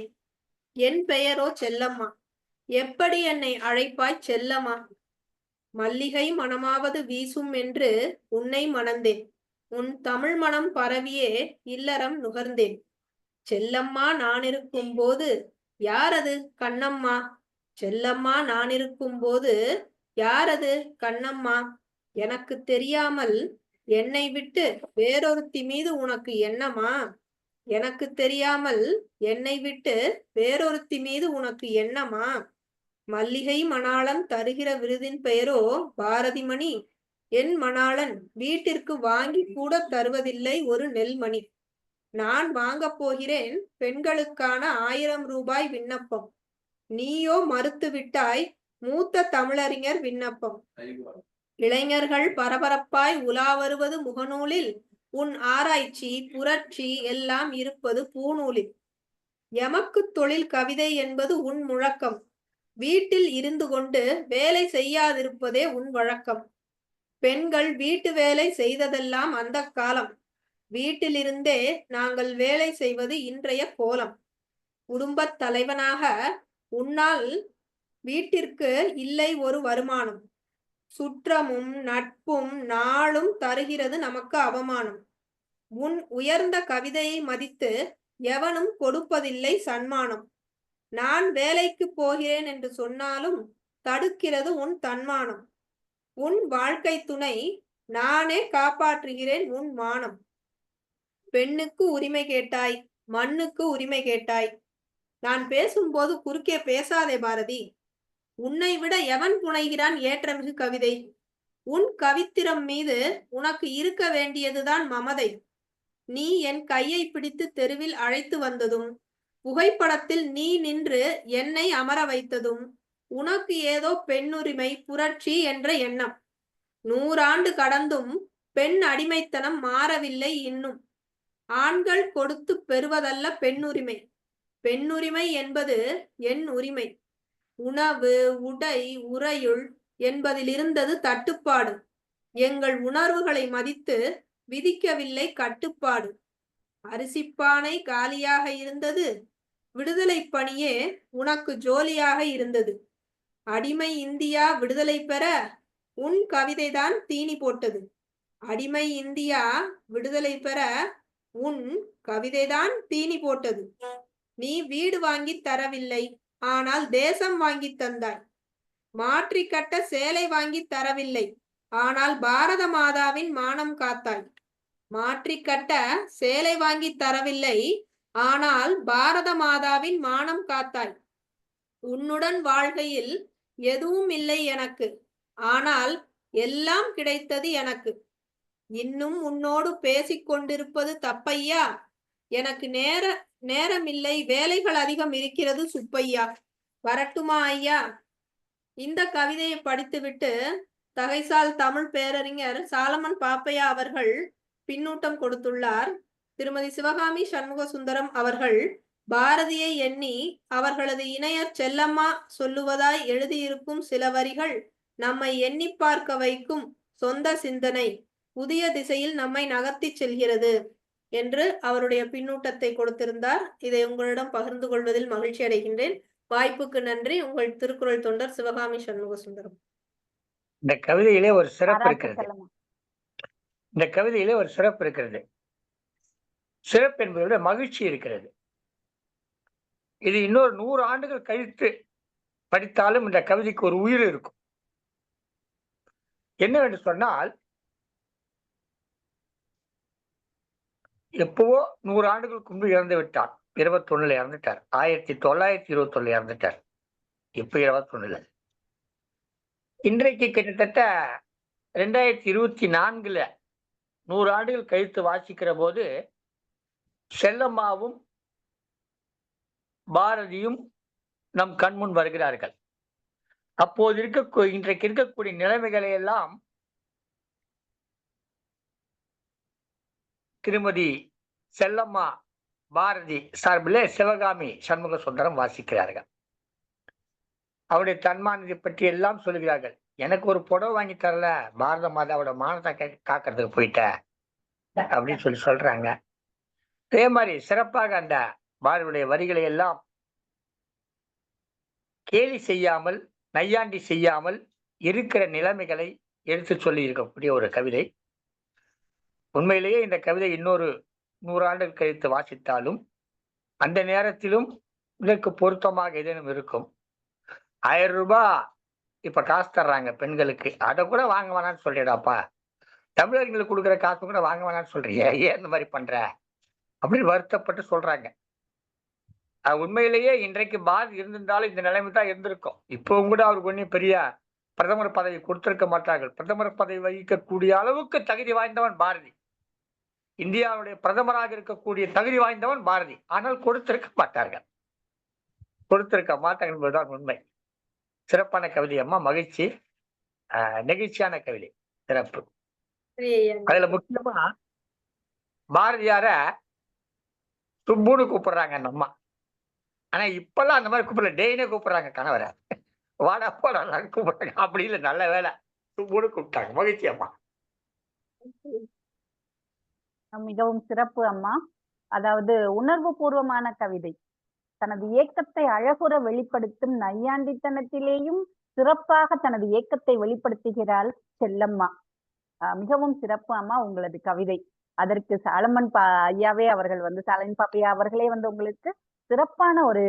என் பெயரோ செல்லம்மா, எப்படி என்னை அழைப்பாய் செல்லம்மா. மல்லிகை மணமாவது வீசும் என்று உன்னை மணந்தேன், உன் தமிழ் மனம் பரவியே இல்லறம் நுகர்ந்தேன். செல்லம்மா நான் இருக்கும் போது யாரது கண்ணம்மா, செல்லம்மா நான் இருக்கும் போது யாரது கண்ணம்மா. எனக்கு தெரியாமல் என்னை விட்டு வேறொருத்தி மீது உனக்கு எண்ணமா, எனக்கு தெரியாமல் என்னை விட்டு வேறொருத்தி மீது உனக்கு எண்ணமா. மல்லிகை மணாளன் தருகிற விருதின் பெயரோ பாரதிமணி, என் மணாளன் வீட்டிற்கு வாங்கி கூட தருவதில்லை ஒரு நெல்மணி. நான் வாங்க போகிறேன் பெண்களுக்கான 1000 ரூபாய் விண்ணப்பம், நீயோ மறுத்து விட்டாய் மூத்த தமிழறிஞர் விண்ணப்பம். இளைஞர்கள் பரபரப்பாய் உலா வருவது முகநூலில், உன் ஆராய்ச்சி புரட்சி எல்லாம் இருப்பது பூநூலில். எமக்கு தொழில் கவிதை என்பது உன் முழக்கம், வீட்டில் இருந்து கொண்டு வேலை செய்யாதிருப்பதே உன் வழக்கம். பெண்கள் வீட்டு வேலை செய்ததெல்லாம் அந்த காலம், வீட்டிலிருந்தே நாங்கள் வேலை செய்வது இன்றைய கோலம். குடும்பத் தலைவனாக உன்னால் வீட்டிற்கு இல்லை ஒரு வருமானம், சுற்றமும் நட்பும் நாளும் தருகிறது நமக்கு அவமானம். உன் உயர்ந்த கவிதையை மதித்து எவனும் கொடுப்பதில்லை சன்மானம். நான் வேலைக்கு போகிறேன் என்று சொன்னாலும் தடுக்கிறது உன் தன்மானம். உன் வாழ்க்கை துணை நானே காப்பாற்றுகிறேன் உன் மானம். பெண்ணுக்கு உரிமை கேட்டாய், மண்ணுக்கு உரிமை கேட்டாய். நான் பேசும்போது குறுக்கே பேசாதே பாரதி. உன்னை விட எவன் புனைகிறான் ஏற்றமிகு கவிதை? உன் கவித்திரம் மீது உனக்கு இருக்க வேண்டியதுதான் மமதை. நீ என் கையை பிடித்து தெருவில் அழைத்து வந்ததும், புகைப்படத்தில் நீ நின்று என்னை அமர வைத்ததும், உனக்கு ஏதோ பெண்ணுரிமை புரட்சி என்ற எண்ணம். 100 ஆண்டு கடந்தும் பெண் அடிமைத்தனம் மாறவில்லை இன்னும். ஆண்கள் கொடுத்து பெறுவதல்ல பெண்ணுரிமை. பெண்ணுரிமை என்பது என் உரிமை. உணவு, உடை, உறையுள் என்பதில் இருந்தது தட்டுப்பாடு. எங்கள் உணர்வுகளை மதித்து விதிக்கவில்லை கட்டுப்பாடு. அரிசிப்பானை காலியாக இருந்தது, விடுதலை பணியே உனக்கு ஜோலியாக இருந்தது. அடிமை இந்தியா விடுதலை பெற உன் கவிதைதான் தீனி போட்டது. அடிமை இந்தியா விடுதலை பெற உன் கவிதைதான் தீனி போட்டது. நீ வீடு வாங்கி தரவில்லை, ஆனால் தேசம் வாங்கி தந்தாய். மாற்றி கட்ட சேலை வாங்கி தரவில்லை, ஆனால் பாரத மாதாவின் மானம் காத்தாய். மாற்றி கட்ட சேலை வாங்கி தரவில்லை, ஆனால் பாரத மாதாவின் மானம் காத்தாய். உன்னுடன் வாழ்கையில் எதுவும் இல்லை எனக்கு, ஆனால் எல்லாம் கிடைத்தது எனக்கு. இன்னும் உன்னோடு பேசிக் கொண்டிருப்பது தப்பையா? எனக்கு நேரமில்லை, வேலைகள் அதிகம் இருக்கிறது சுப்பையா. வரட்டுமா ஐயா? இந்த கவிதையை படித்துவிட்டு தகைசால் தமிழ் பேரறிஞர் சாலமன் பாப்பையா அவர்கள் பின்னூட்டம் கொடுத்துள்ளார். திருமதி சிவகாமி சண்முக சுந்தரம் அவர்கள் பாரதியை எண்ணி அவர்களது இணையர் செல்லம்மா சொல்லுவதாய் எழுதியிருக்கும் சில வரிகள் நம்மை எண்ணி பார்க்க வைக்கும் சொந்த சிந்தனை புதிய திசையில் நம்மை நகர்த்தி செல்கிறது என்று அவருடைய பின்னூட்டத்தை கொடுத்திருந்தார். இதை உங்களிடம் பகிர்ந்து கொள்வதில் மகிழ்ச்சி அடைகின்றேன். வாய்ப்புக்கு நன்றி. உங்கள் திருக்குறள் தொண்டர் சிவகாமி சண்முக சுந்தரம். இந்த கவிதையிலே ஒரு சிறப்பு இருக்கிறது. இந்த கவிதையிலே ஒரு சிறப்பு இருக்கிறது. சிறப்பு என்பதை விட மகிழ்ச்சி இருக்கிறது. இது இன்னொரு 100 ஆண்டுகள் கழித்து படித்தாலும் இந்த கவிதைக்கு ஒரு உயிர் இருக்கும். என்னவென்று சொன்னால், எப்பவோ 100 ஆண்டுகளுக்கு முன்பு இறந்து விட்டார். 21 இறந்துட்டார். 1921 இறந்துட்டார். இப்ப 21. இன்றைக்கு கிட்டத்தட்ட 2024 100 ஆண்டுகள் கழித்து வாசிக்கிற போது செல்லம்மாவும் பாரதியும் நம் கண்முன் வருகிறார்கள். அப்போது இன்றைக்கு இருக்கக்கூடிய நிலைமைகளை எல்லாம் திருமதி செல்லம்மா பாரதி சார்பிலே சிவகாமி சண்முக சுந்தரம் வாசிக்கிறார்கள். அவருடைய தன்மானத்தை பற்றி எல்லாம் சொல்லுகிறார்கள். எனக்கு ஒரு புடவை வாங்கி தரல, பாரத மாதாவோட மானத்தை காக்கிறதுக்கு போயிட்ட அப்படின்னு சொல்றாங்க. அதே மாதிரி சிறப்பாக அந்த பாரதியுடைய வரிகளை எல்லாம் கேலி செய்யாமல், நையாண்டி செய்யாமல் இருக்கிற நிலைமைகளை எடுத்து சொல்லி இருக்கக்கூடிய ஒரு கவிதை. உண்மையிலேயே இந்த கவிதை இன்னொரு 100 ஆண்டுகள் கழித்து வாசித்தாலும் அந்த நேரத்திலும் இதற்கு பொருத்தமாக ஏதேனும் இருக்கும். 1000 ரூபாய் இப்ப காசு தர்றாங்க பெண்களுக்கு, அதை கூட வாங்க வேணாம்னு சொல்றியடாப்பா. தமிழர்களுக்கு கொடுக்குற காசு கூட வாங்க வேணாம்னு சொல்றிய, ஏன் இந்த மாதிரி பண்ற அப்படின்னு வருத்தப்பட்டு சொல்றாங்க. உண்மையிலேயே இன்றைக்கு பாரதி இருந்திருந்தாலும் இந்த நிலைமை தான் இருந்திருக்கும். இப்பவும் கூட அவருக்கு ஒன்றும் பெரிய பிரதமர் பதவி கொடுத்திருக்க மாட்டார்கள். பிரதமர் பதவி வகிக்கக்கூடிய அளவுக்கு தகுதி வாய்ந்தவன் பாரதி. இந்தியாவுடைய பிரதமராக இருக்கக்கூடிய தகுதி வாய்ந்தவன் பாரதி. ஆனால் கொடுத்திருக்க மாட்டார்கள் என்பதுதான் உண்மை. சிறப்பான கவிதை அம்மா, மகிழ்ச்சி. நெகிழ்ச்சியான கவிதை, சிறப்பு. அதுல முக்கியமா பாரதியார சுப்புன்னு கூப்பிடுறாங்க அந்த அம்மா. ஆனா இப்பெல்லாம் அந்த மாதிரி கூப்பிடல, டெய்னே கூப்பிடுறாங்க. கணவரை வாடா போடா கூப்பிடுறாங்க. அப்படி இல்லை, நல்ல வேலை சுப்புன்னு கூப்பிட்டாங்க. மகிழ்ச்சி அம்மா. மிகவும் சிறப்பு அம்மா. அதாவது உணர்வு பூர்வமான கவிதை, தனது இயக்கத்தை அழகுற வெளிப்படுத்தும் நையாண்டித்தனத்திலேயும் சிறப்பாக தனது ஏக்கத்தை வெளிப்படுத்துகிறாள் செல்லம்மா. மிகவும் சிறப்பு அம்மா உங்களது கவிதை. அதற்கு சாலமன் ஐயாவே அவர்கள் சாலமன் பாப்பையா அவர்களே உங்களுக்கு சிறப்பான ஒரு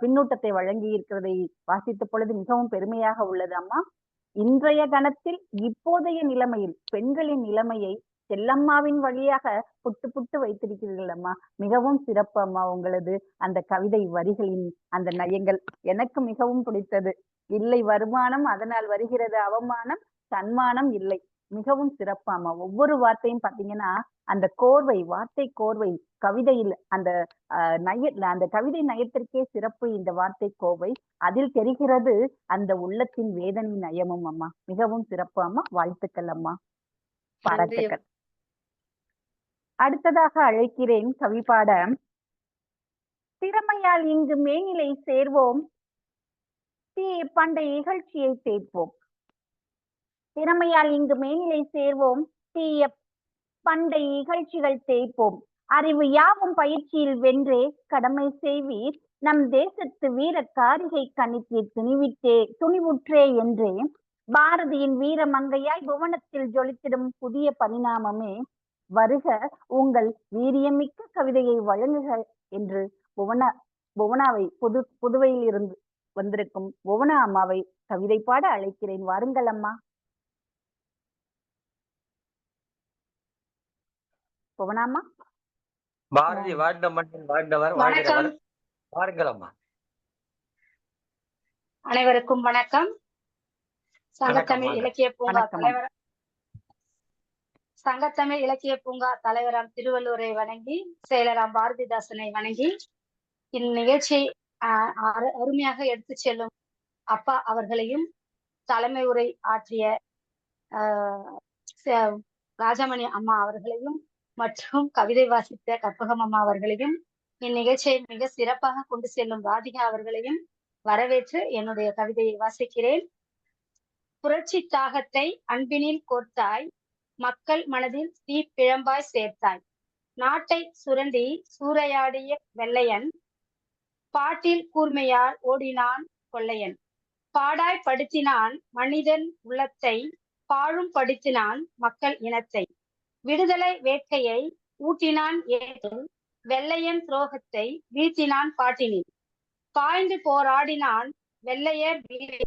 பின்னூட்டத்தை வழங்கி இருக்கிறதை வாசித்த பொழுது மிகவும் பெருமையாக உள்ளது அம்மா. இன்றைய கணத்தில் இப்போதைய நிலைமையில் பெண்களின் நிலைமையை செல்லம்மாவின் வழியாக புட்டு புட்டு வைத்திருக்கிறீர்கள் அம்மா. மிகவும் சிறப்பு அம்மா உங்களது அந்த கவிதை வரிகளின் அந்த நயங்கள் எனக்கு மிகவும் பிடித்தது. இல்லை வருமானம் அதனால் வருகிறது அவமானம், தன்மானம் இல்லை. மிகவும் சிறப்பு அம்மா. ஒவ்வொரு வார்த்தையும் பாத்தீங்கன்னா அந்த கோர்வை, வார்த்தை கோர்வை கவிதையில் அந்த அந்த கவிதை நயத்திற்கே சிறப்பு இந்த வார்த்தை கோவை. அதில் தெரிகிறது அந்த உள்ளத்தின் வேதனை நயமும் அம்மா. மிகவும் சிறப்பு அம்மா. வாழ்த்துக்கள் அம்மா. பாராட்டுக்கள். அடுத்ததாக அழைக்கிறேன் கவி பாட. திறமையால் இங்கு மேனிலை சேர்வோம், பண்டைய இகழ்ச்சியை தேய்ப்போம். திறமையால் இங்கு மேனிலை சேர்வோம், தீய பண்டை இகழ்ச்சிகள் தேய்ப்போம். அறிவு யாவும் பயிற்சியில் வென்றே கடமை செய்வீர், நம் தேசத்து வீர காரிகை கணித்தீர் துணிவுற்றே என்றே. பாரதியின் வீர மங்கையாய் புவனத்தில் ஜொலித்திடும் புதிய பரிணாமமே வருக, உங்கள் வீரியமிக்க கவிதையை வழங்குக என்று புவனாவை புதுவையில் இருந்து வந்திருக்கும் புவனா அம்மாவை கவிதை பாட அழைக்கிறேன். வாருங்கள் அம்மா. புவனாமா. பாரதி வாழ்ந்த மண்ணில் வாழ்ந்தவர் வாழ்கிறவர். வாருங்கள் அம்மா. அனைவருக்கும் வணக்கம். சங்கத்தமிழ் இலக்கிய பூங்கா தலைவர் சங்கத்தமிழ் இலக்கிய பூங்கா தலைவராம் திருவள்ளுவரை வணங்கி, செயலராம் பாரதிதாசனை வணங்கி, இந்நிகழ்ச்சியை அருமையாக எடுத்து செல்லும் அப்பா அவர்களையும், தலைமை உரை ஆற்றிய ராஜமணி அம்மா அவர்களையும் மற்றும் கவிதை வாசித்த கற்பகம் அம்மா அவர்களையும், இந்நிகழ்ச்சியை மிக சிறப்பாக கொண்டு செல்லும் ராதிகா அவர்களையும் வரவேற்று என்னுடைய கவிதையை வாசிக்கிறேன். புரட்சி தாகத்தை அன்பினில் கோர்த்தாய், மக்கள் மனதில் தீப்பிழம்பாய் சேர்த்தாய். நாட்டை சுரண்டி சூறையாடிய வெள்ளையன், பாட்டில் கூர்மையால் ஓடினான் கொள்ளையன். பாடாய் படுத்தினான் மனிதன் உள்ளத்தை, பாழும் படுத்தினான் மக்கள் இனத்தை. விடுதலை வேட்கையை ஊட்டினான் ஏற்றில், வெள்ளையன் துரோகத்தை வீழ்த்தினான் பாட்டினில். பாய்ந்து போராடினான் வெள்ளையர் வீரே,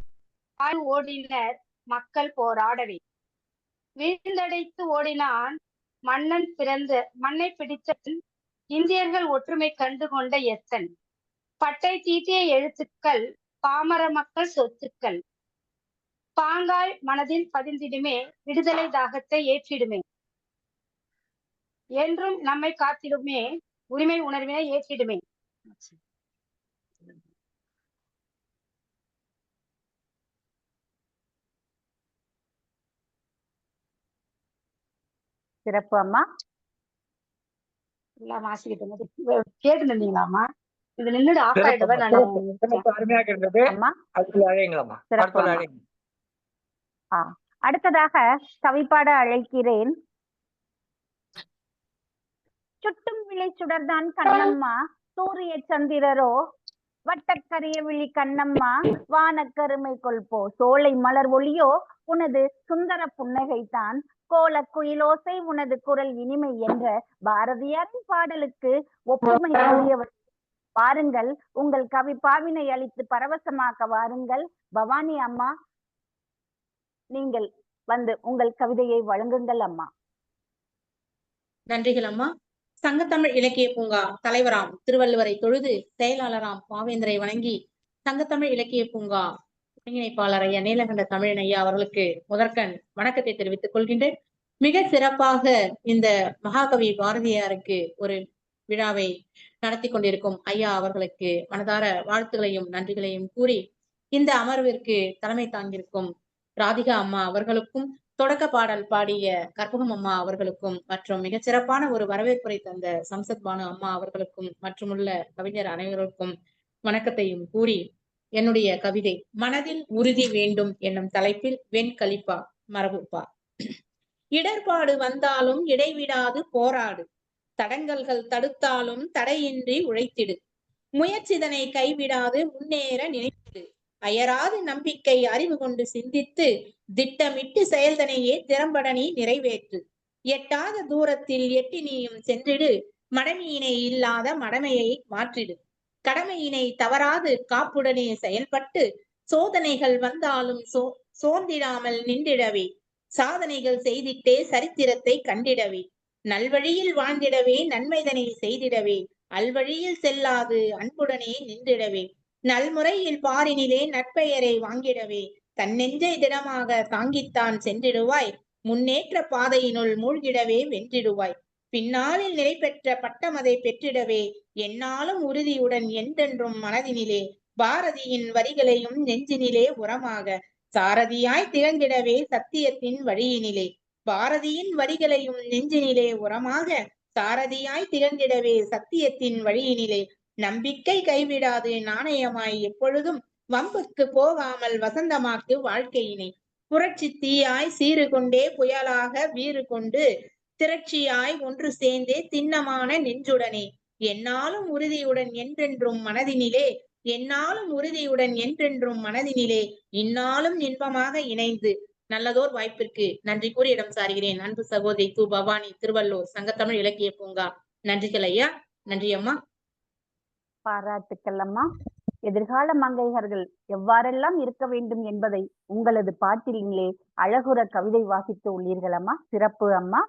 ஓடினர் மக்கள் போராடவே. வீழ்ந்தடைத்து ஓடினான் மன்னன் மண்ணை பிடித்த இந்தியர்கள் ஒற்றுமை கண்டு கொண்ட எத்தன். பட்டை தீட்டிய எழுத்துக்கள் பாமர மக்கள் சொத்துக்கள், பாங்காய் மனதில் பதிந்திடுமே விடுதலை தாகத்தை ஏற்றிடுமே. என்றும் நம்மை காத்திடுமே உரிமை உணர்வினை ஏற்றிடுமே. சிறப்பு அம்மா. எல்லாம் வாசிக்கிட்டு கேட்டு இருந்தீங்களாமா? இது நின்னுடு ஆஃப் அருமையாக இருந்தது. அடுத்ததாக கவிப்பாட அழைக்கிறேன். சுட்டும் விளை சுடர்தான் கண்ணம்மா, சூரிய சந்திரரோ வட்டக்கரிய விழி கண்ணம்மா, வானக்கருமை கொள்போ சோலை மலர் ஒளியோ உனது சுந்தர புன்னகைத்தான், கோல குயிலோசை உனது குரல் இனிமை என்ற பாரதியாரின் பாடலுக்கு ஒப்புமை கூறியவர். வாருங்கள், உங்கள் கவி பாவினை அளித்து பரவசமாக்க வாருங்கள். பவானி அம்மா, நீங்கள் உங்கள் கவிதையை வழங்குங்கள் அம்மா. நன்றிகள் அம்மா. சங்கத்தமிழ் இலக்கிய பூங்கா தலைவராம் திருவள்ளுவரை தொழுது, செயலாளராம் பாவேந்தரை வணங்கி, சங்கத்தமிழ் இலக்கிய பூங்கா ஒருங்கிணைப்பாளர் ஐயா நீலகண்ட தமிழன் ஐயா அவர்களுக்கு முதற்கண் வணக்கத்தை தெரிவித்துக் கொள்கின்றேன். மிக சிறப்பாக இந்த மகாகவி பாரதியாருக்கு ஒரு விழாவை நடத்தி கொண்டிருக்கும் ஐயா அவர்களுக்கு மனதார வாழ்த்துகளையும் நன்றிகளையும் கூறி, இந்த அமர்விற்கு தலைமை தாங்கியிருக்கும் ராதிகா அம்மா அவர்களுக்கும், தொடக்க பாடல் பாடிய கற்பகம் அம்மா அவர்களுக்கும், மற்றும் மிகச் சிறப்பான ஒரு வரவேற்புரை தந்த சம்சத் பானு அம்மா அவர்களுக்கும், மற்றும் உள்ள கவிஞர் அனைவருக்கும் வணக்கத்தையும் கூறி, என்னுடைய கவிதை மனதில் உறுதி வேண்டும் என்னும் தலைப்பில் வெண்கலிப்பா மரபுப்பா. இடர்பாடு வந்தாலும் இடைவிடாது போராடு, தடங்கல்கள் தடுத்தாலும் தடையின்றி உழைத்திடு, முயற்சிதனை கைவிடாது முன்னேற நினைத்திடு, அயராது நம்பிக்கை அறிவு கொண்டு சிந்தித்து திட்டமிட்டு செயல்தனையே திறம்படனே நிறைவேற்று. எட்டாத தூரத்தில் எட்டி நீயும் சென்றிடு, மடமையினை இல்லாத மடமையை மாற்றிடு. கடமையினை தவறாது காப்புடனே செயல்பட்டு சோதனைகள் வந்தாலும் சோர்ந்திடாமல் நின்றிடவே, சாதனைகள் செய்திட்டே சரித்திரத்தை கண்டிடவே, நல்வழியில் வாழ்ந்திடவே நன்மைதனை செய்திடவே, அல்வழியில் செல்லாது அன்புடனே நின்றிடவே, நல்முறையில் பாரினிலே நற்பெயரை வாங்கிடவே, தன்னெஞ்சை திடமாக தாங்கித்தான் சென்றிடுவாய், முன்னேற்ற பாதையினுள் மூழ்கிடவே வென்றிடுவாய், பின்னாளில் நிலை பெற்ற பட்டமதை பெற்றிடவே, எந்நாளும் உறுதியுடன் என்றென்றும் மனதினிலே பாரதியின் வரிகளையும் நெஞ்சினிலே உரமாக சாரதியாய் திகழ்ந்திடவே சத்தியத்தின் வழியினிலே, பாரதியின் வரிகளையும் நெஞ்சினிலே உரமாக சாரதியாய் திகழ்ந்திடவே சத்தியத்தின் வழியினிலே, நம்பிக்கை கைவிடாது நாணயமாய் எப்பொழுதும் வம்புக்கு போகாமல் வசந்தமாக்கு வாழ்க்கையினை, புரட்சி தீயாய் சீறு கொண்டே புயலாக வீறு கொண்டு திரட்சியாய் ஒன்று சேர்ந்தே திண்ணமான நெஞ்சுடனே, எந்நாளும் உறுதியுடன் என்றென்றும் மனதினிலே, எந்நாளும் உறுதியுடன் என்றென்றும் மனதினிலே, இந்நாளும் இன்பமாக இணைந்து. நல்லதோர் வாய்ப்பிற்கு நன்றி கூறி இடம் சாருகிறேன். அன்பு சகோதரி து. பவானி, திருவள்ளூர், சங்கத்தமிழ் இலக்கிய பூங்கா. நன்றிகள் ஐயா. நன்றி அம்மா. பாராட்டுக்கள் அம்மா. எதிர்கால மங்கையர்கள் எவ்வாறெல்லாம் இருக்க வேண்டும் என்பதை உங்களது பாட்டிலே அழகுற கவிதை வாசித்து உள்ளீர்கள் அம்மா. சிறப்பு அம்மா.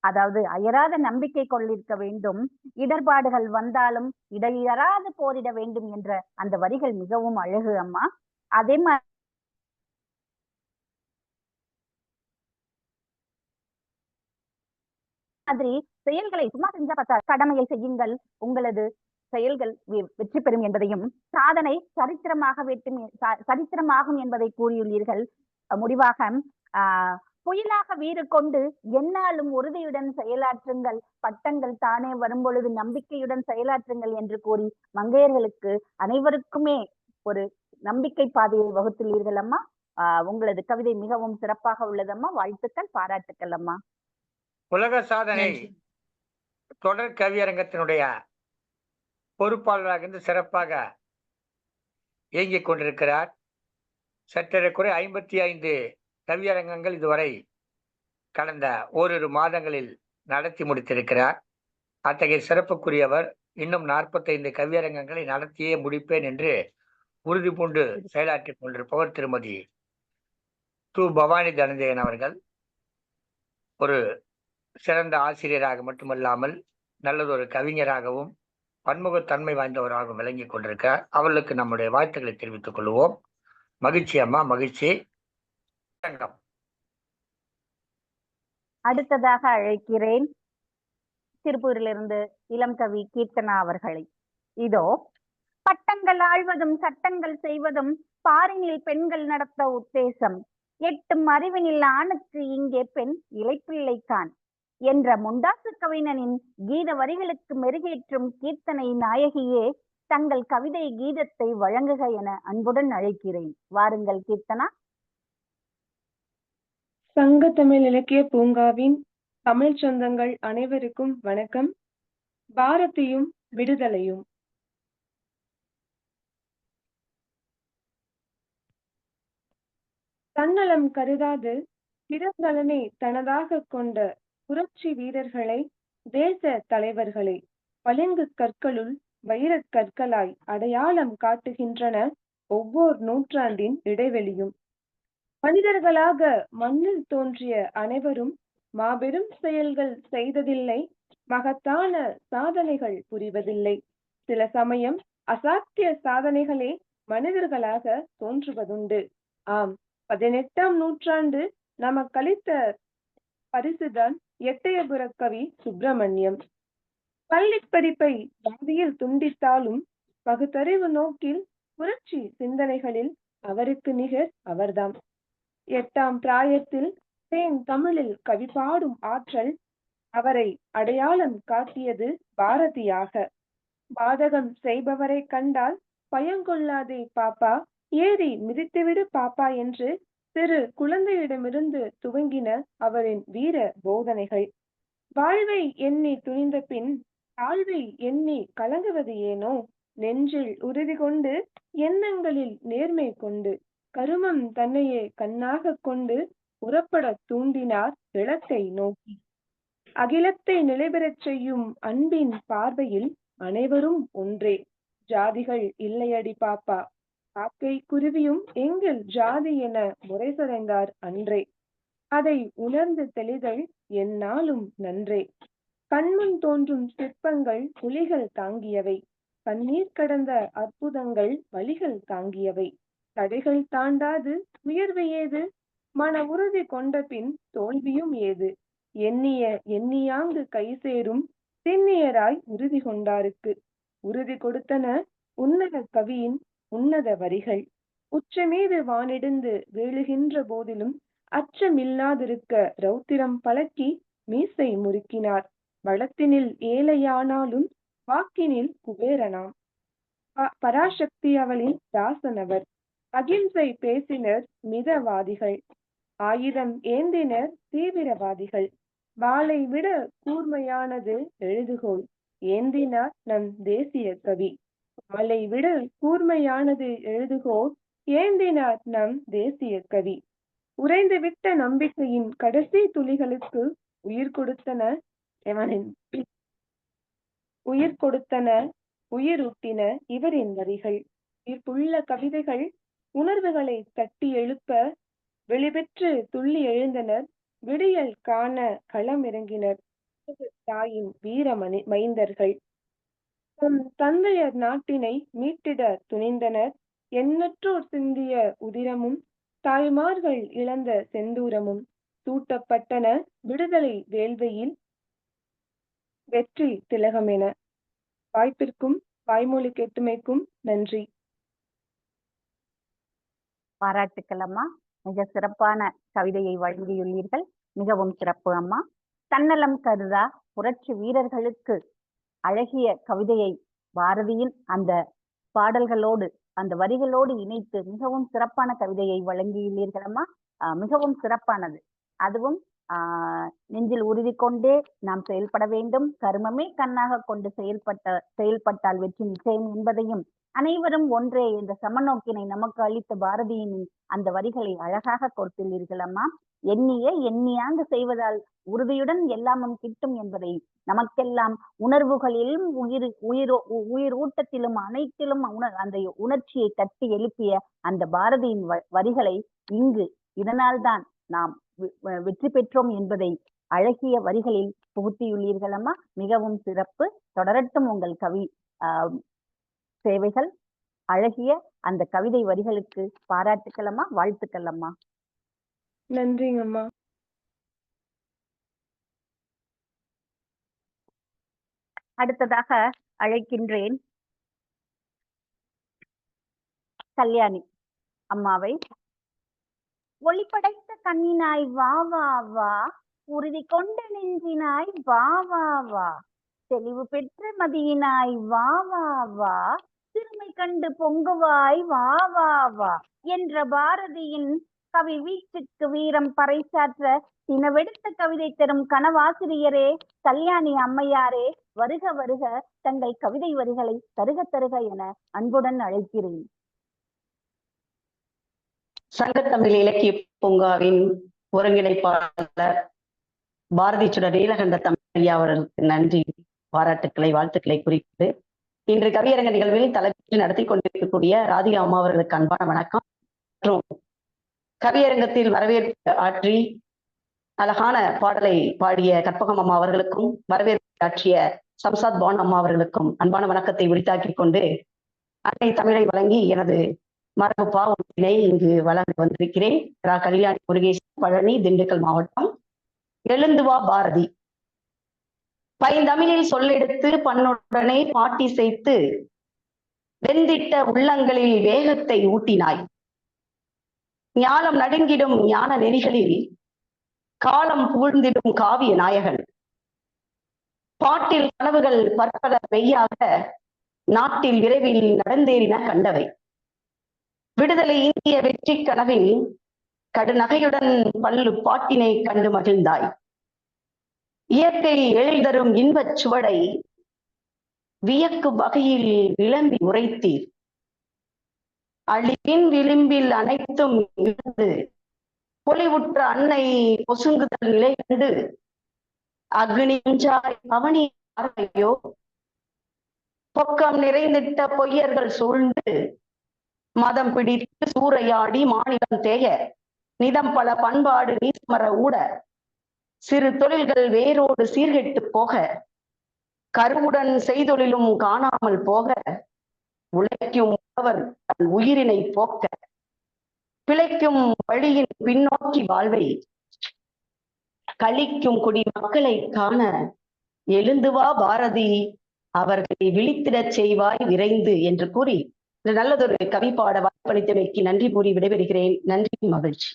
அதாவது அயராத நம்பிக்கை கொண்டிருக்க வேண்டும், இடர்பாடுகள் வந்தாலும் இடையறாது போரிட வேண்டும் என்ற அந்த வரிகள் மிகவும் அழகு அம்மா. அதே மாதிரி செயல்களை சும்மா செஞ்சா பார்த்தா, கடமையை செய்யுங்கள், உங்களது செயல்கள் வெற்றி பெறும் என்பதையும், சாதனை சரித்திரமாகும் என்பதை கூறியுள்ளீர்கள். முடிவாக புயலாக வீறு கொண்டு எந்நாளும் உறுதியுடன் செயலாற்றுங்கள், பட்டங்கள் தானே வரும்பொழுது நம்பிக்கையுடன் செயலாற்றுங்கள் என்று கூறி மங்கையர்களுக்கு அனைவருக்குமே ஒரு நம்பிக்கை பாதையை வகுத்துள்ளீர்கள் அம்மா. உங்களது கவிதை மிகவும் சிறப்பாக உள்ளதம்மா. வாழ்த்துக்கள், பாராட்டுக்கள் அம்மா. உலக சாதனை தொடர் கவியரங்கத்தினுடைய பொறுப்பாளராக இருந்து சிறப்பாக இயங்கிக் கொண்டிருக்கிறார். சற்றேறக்குறை 55 கவியரங்கங்கள் இதுவரை கடந்த ஓரிரு மாதங்களில் நடத்தி முடித்திருக்கிறார். அத்தகைய சிறப்புக்குரியவர். இன்னும் 45 கவியரங்கங்களை நடத்தியே முடிப்பேன் என்று உறுதி பூண்டு செயலாற்றிக் கொண்டிருப்பவர் திருமதி து. பவானி தனஞ்சயன் அவர்கள். ஒரு சிறந்த ஆசிரியராக மட்டுமல்லாமல் நல்லதொரு கவிஞராகவும் பன்முகத்தன்மை வாய்ந்தவராகவும் விளங்கி கொண்டிருக்கிறார். அவர்களுக்கு நம்முடைய வாழ்த்துக்களை தெரிவித்துக் கொள்வோம். மகிழ்ச்சி அம்மா, மகிழ்ச்சி. அடுத்ததாக அழைக்கிறேன் திருப்பூரிலிருந்து இளம் கவி கீர்த்தனா அவர்களை. இதோ. பட்டங்கள் ஆழ்வதும் சட்டங்கள் செய்வதும் பாரினில் பெண்கள் நடத்த உத்தேசம், எட்டும் அறிவினில் ஆணுக்கு இங்கே பெண் இளைப்பிள்ளைக்கான் என்ற முண்டாசு கவிஞனின் கீத வரிகளுக்கு மெருகேற்றும் கீர்த்தனை நாயகியே, தங்கள் கவிதை கீதத்தை வழங்குக என அன்புடன் அழைக்கிறேன். வாருங்கள் கீர்த்தனா. சங்க தமிழ் இலக்கிய பூங்காவின் தமிழ் சொந்தங்கள் அனைவருக்கும் வணக்கம். பாரதியும் விடுதலையும். தன்னலம் கருதாது பிறநலனை தனதாக கொண்ட புரட்சி வீரர்களை, தேச தலைவர்களை பளிங்கு கற்களுள் வைரக் கற்களாய் அடையாளம் காட்டுகின்றன ஒவ்வொரு நூற்றாண்டின் இடைவெளியும். மனிதர்களாக மண்ணில் தோன்றிய அனைவரும் மாபெரும் செயல்கள் செய்ததில்லை, மகத்தான சாதனைகள் புரிவதில்லை. சில சமயம் அசாத்திய சாதனைகளே மனிதர்களாக தோன்றுவதுண்டு. ஆம், 18ஆம் நூற்றாண்டு நமக்களித்த பரிசுதான் எட்டயபுர கவி சுப்பிரமணியம். பள்ளி படிப்பை பாதியில் துண்டித்தாலும் பகுத்தறிவு நோக்கில் புரட்சி சிந்தனைகளில் அவருக்கு நிகர் அவர்தாம். 8ஆம் பிராயத்தில் தேன் தமிழில் கவி பாடும் ஆற்றல் அவரை அடையாளம் காட்டியது பாரதியாக. பாதகம் செய்பவரை கண்டால் பயங்கொள்ளாதே பாப்பா, ஏறி மிதித்துவிடு பாப்பா என்று சிறு குழந்தையிடமிருந்து துவங்கின அவரின் வீர போதனைகள். வாழ்வை எண்ணி துணிந்த பின் தாழ்வை எண்ணி கலங்குவது ஏனோ, நெஞ்சில் உறுதி கொண்டு எண்ணங்களில் நேர்மை கொண்டு கருமம் தன்னையே கண்ணாகக் கொண்டு புறப்பட தூண்டினார் இலக்கை நோக்கி. அகிலத்தை நிலைபெறச் செய்யும் அன்பின் பார்வையில் அனைவரும் ஒன்றே. ஜாதிகள் இல்லையடி பாப்பா, காக்கை குருவியும் எங்கள் ஜாதி என முறைசறைந்தார் அன்றே. அதை உணர்ந்து தெளிதல் எந்நாளும் நன்றே. கண்முன் தோன்றும் சிற்பங்கள் புலிகள் தாங்கியவை, கண்ணீர் கடந்த அற்புதங்கள் வலிகள் தாங்கியவை. தடைகள் தாண்டாது உயர்வு ஏது, மன உறுதி கொண்ட பின் தோல்வியும் ஏது. எண்ணிய எண்ணியாங்கு கை சேரும் திண்ணியராய் உறுதி கொண்டாருக்கு. உறுதி கொடுத்தன உன்னத கவியின் உன்னத வரிகள். உச்சமீது வானிடிந்து வீழுகின்ற போதிலும் அச்சமில்லாதிருக்க ரௌத்திரம் பழக்கி மீசை முறுக்கினார். வளத்தினில் ஏழையானாலும் வாக்கினில் குபேரனாம். பராசக்தி அவளின் தாசனவர். அகிம்சை பேசினர் மிதவாதிகள், ஆயுதம் ஏந்தினர் தீவிரவாதிகள். வாளை விட கூர்மையானது எழுதுகோல் ஏந்தினார் நம் தேசிய கவி. வாளை விட கூர்மையானது எழுதுகோல் ஏந்தினார் நம் தேசிய கவி. உறைந்துவிட்ட நம்பிக்கையின் கடைசி துளிகளுக்கு உயிர் கொடுத்தன உயிரூட்டின இவரின் வரிகள். உயிர்ப்புள்ள கவிதைகள் உணர்வுகளை தட்டி எழுப்ப வெளிபெற்று துள்ளி எழுந்தனர். விடியல் காண களம் இறங்கினர் தாயின் வீர மைந்தர்கள். தந்தையர் நாட்டினை மீட்டிட துணிந்தனர். எண்ணற்றோர் சிந்திய உதிரமும் தாய்மார்கள் இழந்த செந்தூரமும் சூட்டப்பட்டன விடுதலை வேள்வியில் வெற்றி திலகமென. வாய்ப்பிற்கும் வாய்மொழி கேட்டுமைக்கும் நன்றி. பாராட்டுக்கள் அம்மா. மிக சிறப்பான கவிதையை வழங்கியுள்ளீர்கள். மிகவும் சிறப்பு அம்மா. தன்னலம் கருதா புரட்சி வீரர்களுக்கு அழகிய கவிதையை பாரதியின் அந்த பாடல்களோடு அந்த வரிகளோடு இணைத்து மிகவும் சிறப்பான கவிதையை வழங்கியுள்ளீர்கள் அம்மா. மிகவும் சிறப்பானது. அதுவும் நெஞ்சில் உறுதி கொண்டே நாம் செயல்பட வேண்டும், கருமமே கண்ணாக கொண்டு செயல்பட்டால் வெற்றி நிச்சயம் என்பதையும், அனைவரும் ஒன்றே என்ற சமநோக்கினை நமக்கு அளித்த பாரதியின் அந்த வரிகளை அழகாக கொடுத்துள்ளீர்கள் அம்மா. எண்ணியாங்கு செய்வதால் உறுதியுடன் எல்லாமும் கிட்டும் என்பதை நமக்கெல்லாம் உணர்வுகளிலும் உயிர் ஊட்டத்திலும் அனைத்திலும் அந்த உணர்ச்சியை தட்டி எழுப்பிய அந்த பாரதியின் வரிகளை இங்கு இதனால்தான் நாம் வெற்றி பெற்றோம் என்பதை அழகிய வரிகளில் புகுத்தியுள்ளீர்கள் அம்மா. மிகவும் சிறப்பு. தொடரட்டும் உங்கள் கவி சேவைகள். அழகிய அந்த கவிதை வரிகளுக்கு பாராட்டுக்கள் அம்மா, வாழ்த்துக்கள் அம்மா. நன்றிங்கம்மா. அடுத்ததாக அழைக்கின்றேன் கல்யாணி அம்மாவை. ஒளி படைத்த கண்ணினாய் வா வா வா, உறுதி கொண்ட நெஞ்சினாய் வா வா வா, தெளிவு பெற்ற மதியினாய் வா வா வா, சிறுமை கண்டு பொங்குவாய் வா வா வா என்ற பாரதியின் கவி வீச்சுக்கு வீரம் பறைசாற்ற தினவெடுத்த கவிதை தரும் கனவாசிரியரே, கல்யாணி அம்மையாரே, வருக வருக, தங்கள் கவிதை வரிகளை தருக தருக என அன்புடன் அழைக்கிறேன். சங்கத்தமிழ் இலக்கிய பூங்காவின் ஒருங்கிணைப்பாளர் பாரதி சுடர் நீலகண்ட தமிழ் ஐயா அவர்களுக்கு நன்றி, பாராட்டுக்களை, வாழ்த்துக்களை குறித்து இன்று கவியரங்க நிகழ்வில் தலைமையில் நடத்தி கொண்டிருக்கக்கூடிய ராதிகா அம்மா அவர்களுக்கு அன்பான வணக்கம். மற்றும் கவியரங்கத்தில் வரவேற்பு ஆற்றி அழகான பாடலை பாடிய கற்பகம் அம்மா அவர்களுக்கும், வரவேற்பு ஆற்றிய சம்சாத் பான் அம்மா அவர்களுக்கும் அன்பான வணக்கத்தை உரித்தாக்கி கொண்டு அன்னை தமிழை வழங்கி எனது மரபு பாவனை இங்கு வழங்க வந்திருக்கிறேன். கல்யாணி முருகேசன், பழனி, திண்டுக்கல் மாவட்டம். எழுந்துவா பாரதி. பைந்தமிழில் சொல்லெடுத்து பண்ணுடனே பாட்டி செய்து வெந்திட்ட உள்ளங்களில் வேகத்தை ஊட்டினாய். ஞானம் நடுங்கிடும் ஞான நெறிகளில் காலம் புகழ்ந்திடும் காவிய நாயகன். பாட்டில் கனவுகள் பற்பல மெய்யாக நாட்டில் விரைவில் நடந்தேறின கண்டவை. விடுதலை இந்திய வெற்றி கனவில் கடுநகையுடன் பல்லு பாட்டினை கண்டு மகிழ்ந்தாய். இயற்கை எழில் தரும் இன்பச் சுவடை வியக்கு வகையில் விளம்பி உரைத்தீர். அழிவின் விளிம்பில் அனைத்தும் இருந்து பொலிவுற்ற அன்னை பொசுங்குதல் நிலை கண்டு அக்னிஞ்சாய் அவனி அறையோ பொக்கம் நிறைந்திட்ட பொய்யர்கள் சூழ்ந்து மதம் பிடித்து சூறையாடி மாநிலம் தேய நிதம் பல பண்பாடு நீசமர ஊட சிறு தொழில்கள் வேரோடு சீர்கெட்டு போக கருவுடன் செய்தொழிலும் காணாமல் போக உழைக்கும் உழவர் தன் உயிரினை போக்க பிழைக்கும் வழியின் பின்னோக்கி வாழ்வை கழிக்கும் குடி மக்களை காண எழுந்துவா பாரதி அவர்களை விழித்திடச் செய்வாய் விரைந்து என்று கூறி நல்லதொரு கவி பாட வாய்ப்பளித்தமைக்கு நன்றி கூறி விடைபெறுகிறேன். நன்றி, மகிழ்ச்சி.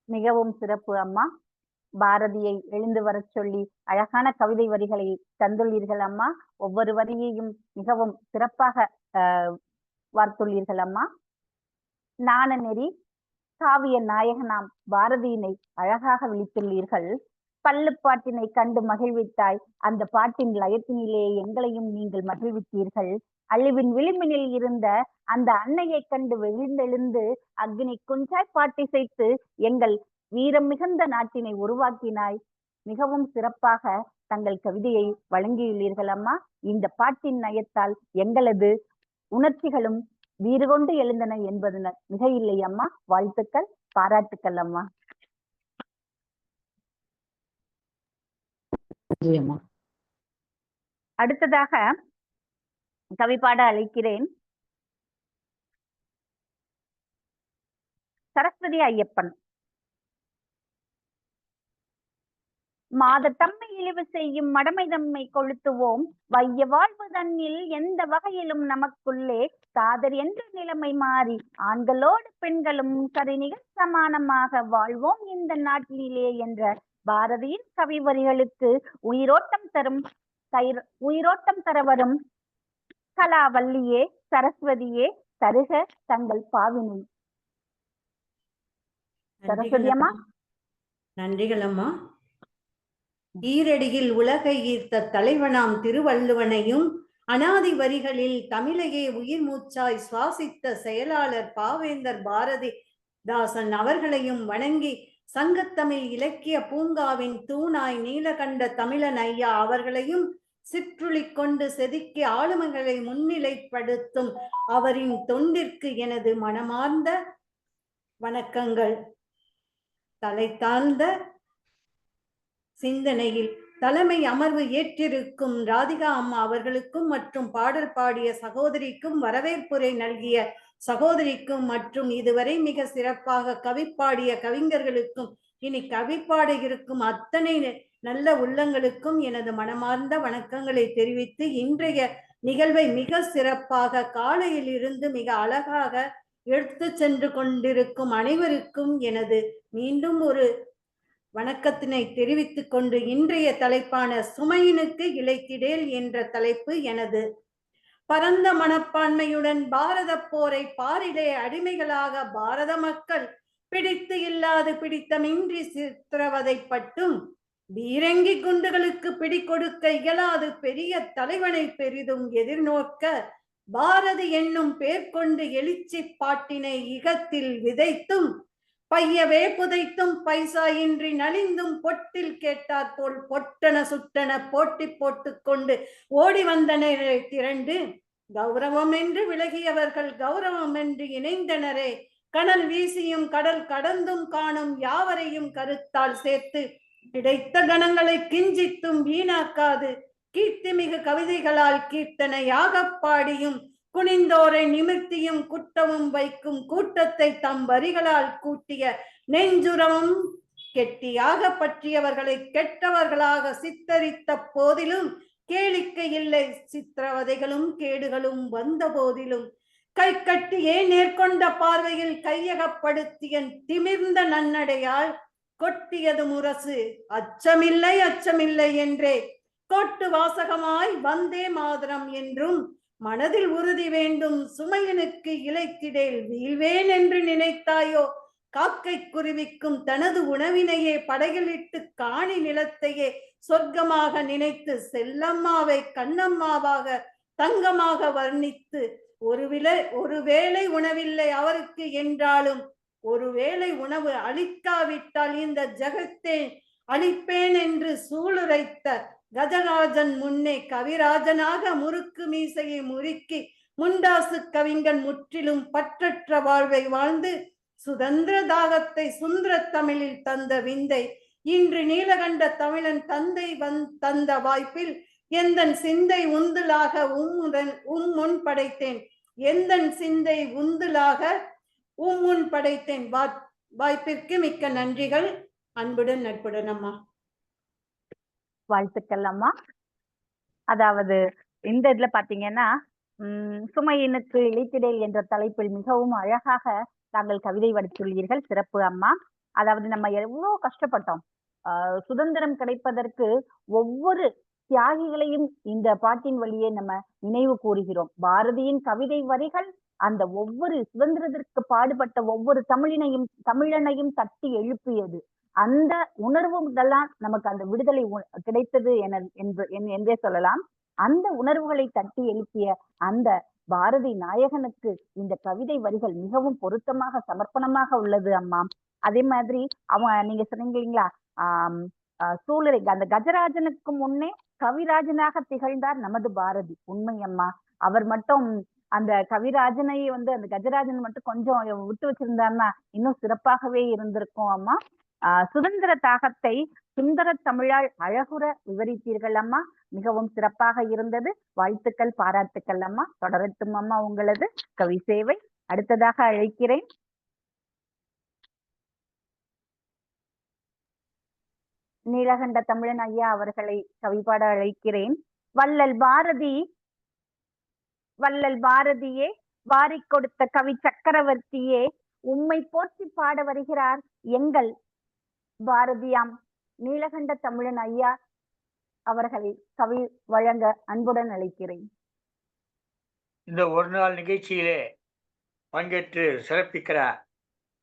மிகவும் சிறப்பு அம்மா. பாரதியை எழுந்து வரச் சொல்லி அழகான கவிதை வரிகளை தந்துள்ளீர்கள் அம்மா. ஒவ்வொரு வரியையும் மிகவும் சிறப்பாக வார்த்துள்ளீர்கள் அம்மா. நாணநெறி காவிய நாயகனாம் பாரதியினை அழகாக விழித்துள்ளீர்கள். பல்லுப்பாட்டினை கண்டு மகிழ்வித்தாய், அந்த பாட்டின் லயத்தினிலே எங்களையும் நீங்கள் மகிழ்வித்தீர்கள். அழிவின் விளிம்பினில் இருந்த அந்த அன்னையை கண்டு வெகுண்டெழுந்து அக்னி குஞ்சாய் பாட்டிசைத்து எங்கள் வீரம் மிகுந்த நாட்டினை உருவாக்கினாய். மிகவும் சிறப்பாக தங்கள் கவிதையை வழங்கியுள்ளீர்கள் அம்மா. இந்த பாட்டின் நயத்தால் எங்களது உணர்ச்சிகளும் வீறு கொண்டு எழுந்தன என்பது மிக இல்லை அம்மா. வாழ்த்துக்கள், பாராட்டுக்கள் அம்மா. அடுத்ததாக கவிப்பாட அழைக்கிறேன் சரஸ்வதி ஐயப்பன். மாத தம்மை இழிவு செய்யும் மடமை தம்மை கொளுத்துவோம், வைய வாழ்வு தன்னில் எந்த வகையிலும் நமக்குள்ளே காதர் என்ற நிலைமை மாறி ஆண்களோடு பெண்களும் சரிநிகர் சமானமாக வாழ்வோம் இந்த நாட்டிலே என்ற பாரதியின் கவி வரிகளுக்கு உயிரோட்டம் தர வரும் கலாவல்லியே சரஸ்வதியே தருக தங்கள் பாவினை. சரஸ்வதி அம்மா. நன்றிகள் அம்மா. ஈரடியில் உலகை ஈர்த்த தலைவனாம் திருவள்ளுவனையும் அனாதி வரிகளில் தமிழையே உயிர் மூச்சாய் சுவாசித்த செயலாளர் பாவேந்தர் பாரதிதாசன் அவர்களையும் வணங்கி சங்கத்தமிழ் இலக்கிய பூங்காவின் தூணாய் நீலகண்ட தமிழன் ஐயா அவர்களையும் சிற்றுளி கொண்டு செதுக்கி ஆளுமைகளை முன்னிலைப்படுத்தும் அவரின் தொண்டிற்கு எனது மனமார்ந்த வணக்கங்கள். தலை தாழ்ந்த சிந்தனையில் தலைமை அமர்வு ஏற்றிருக்கும் ராதிகா அம்மா அவர்களுக்கும் மற்றும் பாடல் பாடிய சகோதரிக்கும் வரவேற்புரை நல்கிய சகோதரிக்கும் மற்றும் இதுவரை மிக சிறப்பாக கவி பாடிய கவிஞர்களுக்கும் இனி கவி பாட இருக்கும் அத்தனை நல்ல உள்ளங்களுக்கும் எனது மனமார்ந்த வணக்கங்களை தெரிவித்து இன்றைய நிகழ்வை மிக சிறப்பாக காலையில் இருந்து மிக அழகாக எடுத்து சென்று கொண்டிருக்கும் அனைவருக்கும் எனது மீண்டும் ஒரு வணக்கத்தினை தெரிவித்துக் கொண்டு இன்றைய தலைப்பான சுமையினுக்கு இழைத்திடேல் என்ற தலைப்பு எனது. பரந்த மனப்பான்மையுடன் பாரத போரை பாரிலே அடிமைகளாக பாரத மக்கள் பிடித்து இல்லாது பிடித்தமின்றி சித்திரவதைப்பட்டும் பீரங்கி குண்டுகளுக்கு பிடி கொடுக்க இயலாது பெரிய தலைவனை பெரிதும் எதிர்நோக்க பாரதி என்னும் பேர் கொண்டு எழுச்சி பாட்டினை இகத்தில் விதைத்தும் பையவே புதைத்தும் பைசா இன்றி நலிந்தும் பொட்டில் கேட்டார் போல் பொட்டன சுட்டன போட்டி போட்டுக் கொண்டு ஓடி வந்தனரை திரண்டு கௌரவம் என்று விலகியவர்கள் கௌரவம் என்று இணைந்தனரே கனல் வீசியும் கடல் கடந்தும் காணும் யாவரையும் கருத்தால் சேர்த்து கிடைத்த கணங்களை கிஞ்சித்தும் வீணாக்காது கீர்த்திமிகு கவிதைகளால் கீர்த்தனையாக பாடியும் குனிந்தோரை நிமிர்த்தியும் குட்டவும் வைக்கும் கூட்டத்தை தம் வரிகளால் கூட்டிய நெஞ்சுரமும் கெட்டியாக பற்றியவர்களை கெட்டவர்களாக சித்தரித்த போதிலும் கேளிக்கை இல்லை சித்திரவதைகளும் கேடுகளும் வந்த போதிலும் கை கட்டியே நேர்கொண்ட பார்வையில் கையகப்படுத்திய திமிர்ந்த நன்னடையால் கொட்டியது முரசு அச்சமில்லை அச்சமில்லை என்றே கோட்டு வாசகமாய் வந்தே மாதரம் என்றும் மனதில் உறுதி வேண்டும் சுமையனுக்கு இழைத்திடேல் வீழ்வேன் என்று நினைத்தாயோ காக்கை குருவிக்கும் தனது உணவினையே படைகளிட்டு காணி நிலத்தையே சொர்க்கமாக நினைத்து செல்லம்மாவை கண்ணம்மாவாக தங்கமாக வர்ணித்து ஒருவேளை உணவில்லை அவருக்கு என்றாலும் ஒருவேளை உணவு அளிக்காவிட்டால் இந்த ஜகத்தே அளிப்பேன் என்று சூளுரைத்த கஜராஜன் முன்னே கவிராஜனாக முறுக்கு மீசையை முறுக்கி முண்டாசு கவிஞன் முற்றிலும் பற்றற்ற வாழ்வை வாழ்ந்து சுதந்திர தாகத்தை சுந்தர தமிழில் தந்த விந்தை இன்று நீலகண்ட தமிழன் தந்தை தந்த வாய்ப்பில் எந்தன் சிந்தை உந்துலாக முன் படைத்தேன் எந்தன் சிந்தை உந்துலாக முன் படைத்தேன். வாய்ப்பிற்கு மிக்க நன்றிகள். அன்புடன் நட்புடன் அம்மா. வாழ்த்துக்கள் அம்மா. அதாவது இந்த இதுல பாத்தீங்கன்னா சுமையினுக்கு இழைத்திடல் என்ற தலைப்பில் மிகவும் அழகாக தாங்கள் கவிதை வடித்துள்ளீர்கள். சிறப்பு அம்மா. அதாவது நம்ம எவ்வளவு கஷ்டப்பட்டோம். சுதந்திரம் கிடைப்பதற்கு ஒவ்வொரு தியாகிகளையும் இந்த பாட்டின் வழியே நம்ம நினைவு கூறுகிறோம். பாரதியின் கவிதை வரிகள் அந்த ஒவ்வொரு சுதந்திரத்திற்கு பாடுபட்ட ஒவ்வொரு தமிழனையும் தட்டி எழுப்பியது. அந்த உணர்வு முதலாம் நமக்கு அந்த விடுதலை கிடைத்தது என்றே சொல்லலாம். அந்த உணர்வுகளை தட்டி எழுப்பிய அந்த பாரதி நாயகனுக்கு இந்த கவிதை வரிகள் மிகவும் பொருத்தமாக சமர்ப்பணமாக உள்ளது அம்மா. அதே மாதிரி நீங்க சொன்னீங்க இல்லைங்களா, சூளுரை அந்த கஜராஜனுக்கு முன்னே கவிராஜனாக திகழ்ந்தார் நமது பாரதி. உண்மை அம்மா. அவர் மட்டும் அந்த கவிராஜனை அந்த கஜராஜன் மட்டும் கொஞ்சம் விட்டு வச்சிருந்தாருன்னா இன்னும் சிறப்பாகவே இருந்திருக்கும் அம்மா. சுதந்திர தாகத்தை சுந்தர தமிழால் அழகுற விவரித்தீர்கள் அம்மா. மிகவும் சிறப்பாக இருந்தது. வாழ்த்துக்கள், பாராட்டுக்கள் அம்மா. தொடரட்டும் அம்மா உங்களது கவி சேவை. அடுத்ததாக அழைக்கிறேன் நீலகண்ட தமிழன் ஐயா அவர்களை கவிபாட அழைக்கிறேன். வள்ளல் பாரதியே வாரிக் கொடுத்த கவி சக்கரவர்த்தியே உம்மை போற்றி பாட வருகிறார் எங்கள் பாரதியாம் நீலகண்ட தமிழன் ஐயா அவர்களை கவி வழங்க அன்புடன் அழைக்கிறேன். இந்த ஒரு நாள் நிகழ்ச்சியிலே பங்கேற்று சிறப்பிக்கிற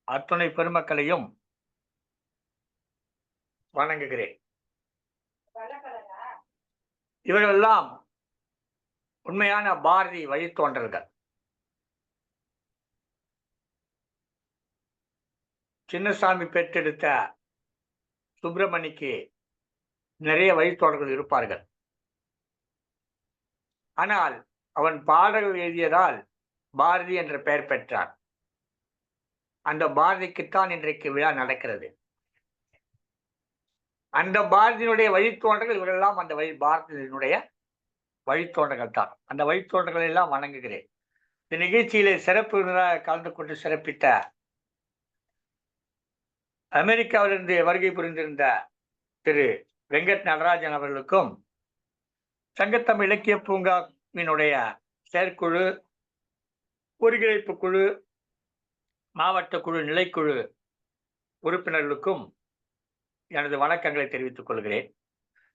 அத்துணை பெருமக்களையும் வணங்குகிறேன். இவர்களெல்லாம் உண்மையான பாரதி வழித்தோன்றல்கள். சின்னசாமி பெற்றெடுத்த சுப்பிரமணிக்கு நிறைய வழித்தோன்றல்கள் இருப்பார்கள். ஆனால் அவன் பாடல்கள் எழுதியதால் பாரதி என்ற பெயர் பெற்றான். அந்த பாரதிக்குத்தான் இன்றைக்கு விழா நடக்கிறது. அந்த பாரதியினுடைய வழித்தோன்றல்கள் இவரெல்லாம் அந்த பாரதியினுடைய வழித்தோன்றல்கள் தான். அந்த வழித்தோன்றல்களை எல்லாம் வணங்குகிறேன். இந்த நிகழ்ச்சியிலே சிறப்பு கலந்து கொண்டு சிறப்பித்த அமெரிக்காவிலிருந்து வருகை புரிந்திருந்த திரு வெங்கட் நடராஜன் அவர்களுக்கும், சங்கத்தமிழ் இலக்கிய பூங்காவினுடைய செயற்குழு, ஒருங்கிணைப்பு குழு, மாவட்ட குழு, நிலைக்குழு உறுப்பினர்களுக்கும் எனது வணக்கங்களை தெரிவித்துக் கொள்கிறேன்.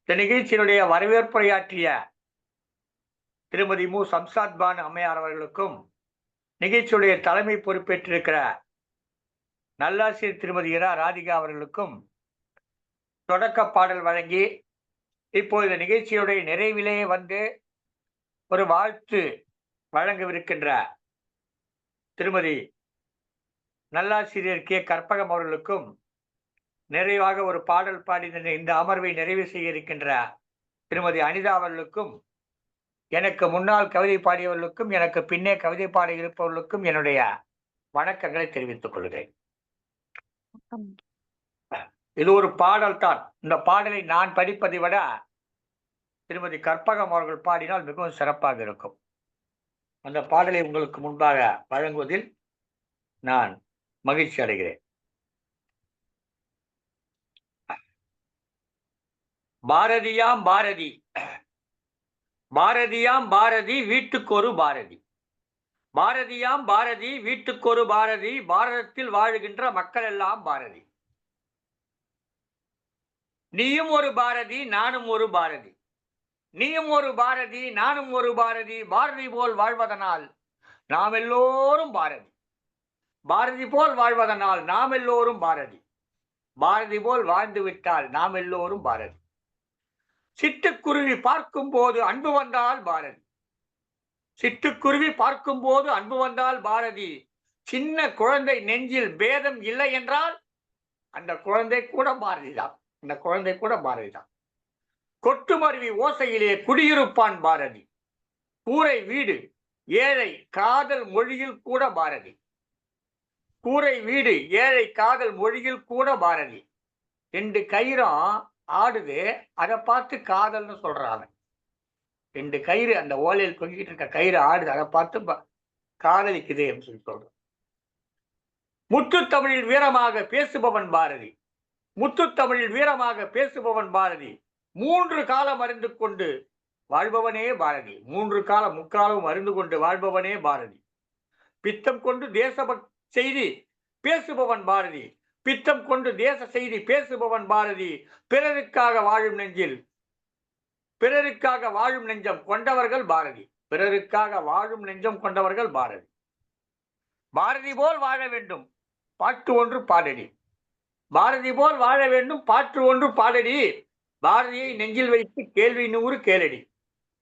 இந்த நிகழ்ச்சியினுடைய வரவேற்புரையாற்றிய திருமதி மு சம்சாத் பானு அம்மையார் அவர்களுக்கும், நிகழ்ச்சியுடைய தலைமை பொறுப்பேற்றிருக்கிற நல்லாசிரியர் திருமதி இரா ராதிகா அவர்களுக்கும் தொடக்க பாடல் வழங்கி இப்போது இந்த நிகழ்ச்சியுடைய நிறைவிலேயே வந்து ஒரு வாழ்த்து வழங்கவிருக்கின்ற திருமதி நல்லாசிரியர் கே கற்பகம் அவர்களுக்கும், நிறைவாக ஒரு பாடல் பாடி இந்த அமர்வை நிறைவு செய்ய இருக்கின்ற திருமதி அனிதா அவர்களுக்கும், எனக்கு முன்னால் கவிதை பாடியவர்களுக்கும், எனக்கு பின்னே கவிதை பாட இருப்பவர்களுக்கும் என்னுடைய வணக்கங்களை தெரிவித்துக் கொள்கிறேன். இது ஒரு பாடல் தான். இந்த பாடலை நான் படிப்பதை விட திருமதி கற்பகம் அவர்கள் பாடினால் மிகவும் சிறப்பாக இருக்கும். அந்த பாடலை உங்களுக்கு முன்பாக வழங்குவதில் நான் மகிழ்ச்சி அடைகிறேன். பாரதியாம் பாரதி, பாரதியாம் பாரதி வீட்டுக்கொரு பாரதி, பாரதியாம் பாரதி வீட்டுக்கொரு பாரதி, பாரதத்தில் வாழுகின்ற மக்கள் எல்லாம் பாரதி. நீயும் ஒரு பாரதி, நானும் ஒரு பாரதி, நீயும் ஒரு பாரதி, நானும் ஒரு பாரதி, பாரதி போல் வாழ்வதனால் நாம் எல்லோரும் பாரதி. பாரதி போல் வாழ்வதனால் நாம் எல்லோரும் பாரதி. பாரதி போல் வாழ்ந்து விட்டால் நாம் எல்லோரும் பாரதி. சிட்டுக்குருவி பார்க்கும் போது அன்பு வந்தால் பாரதி. சிட்டுக்குருவி பார்க்கும் போது அன்பு வந்தால் பாரதி. சின்ன குழந்தை நெஞ்சில் பேதம் இல்லை என்றால் அந்த குழந்தை கூட பாரதிதான். அந்த குழந்தை கூட பாரதிதான். கொட்டுமருவி ஓசையிலே குடியிருப்பான் பாரதி. கூரை வீடு ஏழை காதல் மொழியில் கூட பாரதி. கூரை வீடு ஏழை காதல் மொழியில் கூட பாரதி. 2 கயிறும் ஆடுது, அதை பார்த்து காதல்னு சொல்றாங்க. 2 கயிறு அந்த ஓலையில் தொங்கிட்டு இருக்க கயிறு ஆடுது, அதை பார்த்து காதலிக்குது அப்படின்னு சொல்லி சொல்றோம். முத்து தமிழில் வீரமாக பேசுபவன் பாரதி. முத்து தமிழில் வீரமாக பேசுபவன் பாரதி. 3 காலம் அறிந்து கொண்டு வாழ்பவனே பாரதி. 3 காலம் முக்காலம் அறிந்து கொண்டு வாழ்பவனே பாரதி. பித்தம் கொண்டு தேச செய்தி பேசுபவன் பாரதி. பித்தம் கொண்டு தேச செய்தி பேசுபவன் பாரதி. பிறருக்காக வாழும் நெஞ்சம் கொண்டவர்கள் பாரதி. பிறருக்காக வாழும் நெஞ்சம் கொண்டவர்கள் பாரதி. பாரதி போல் வாழ வேண்டும் பாட்டு ஒன்று பாடடி. பாரதி போல் வாழ வேண்டும் பாட்டு ஒன்று பாடடி. பாரதியை நெஞ்சில் வைத்து கேள்வி 100 கேளடி.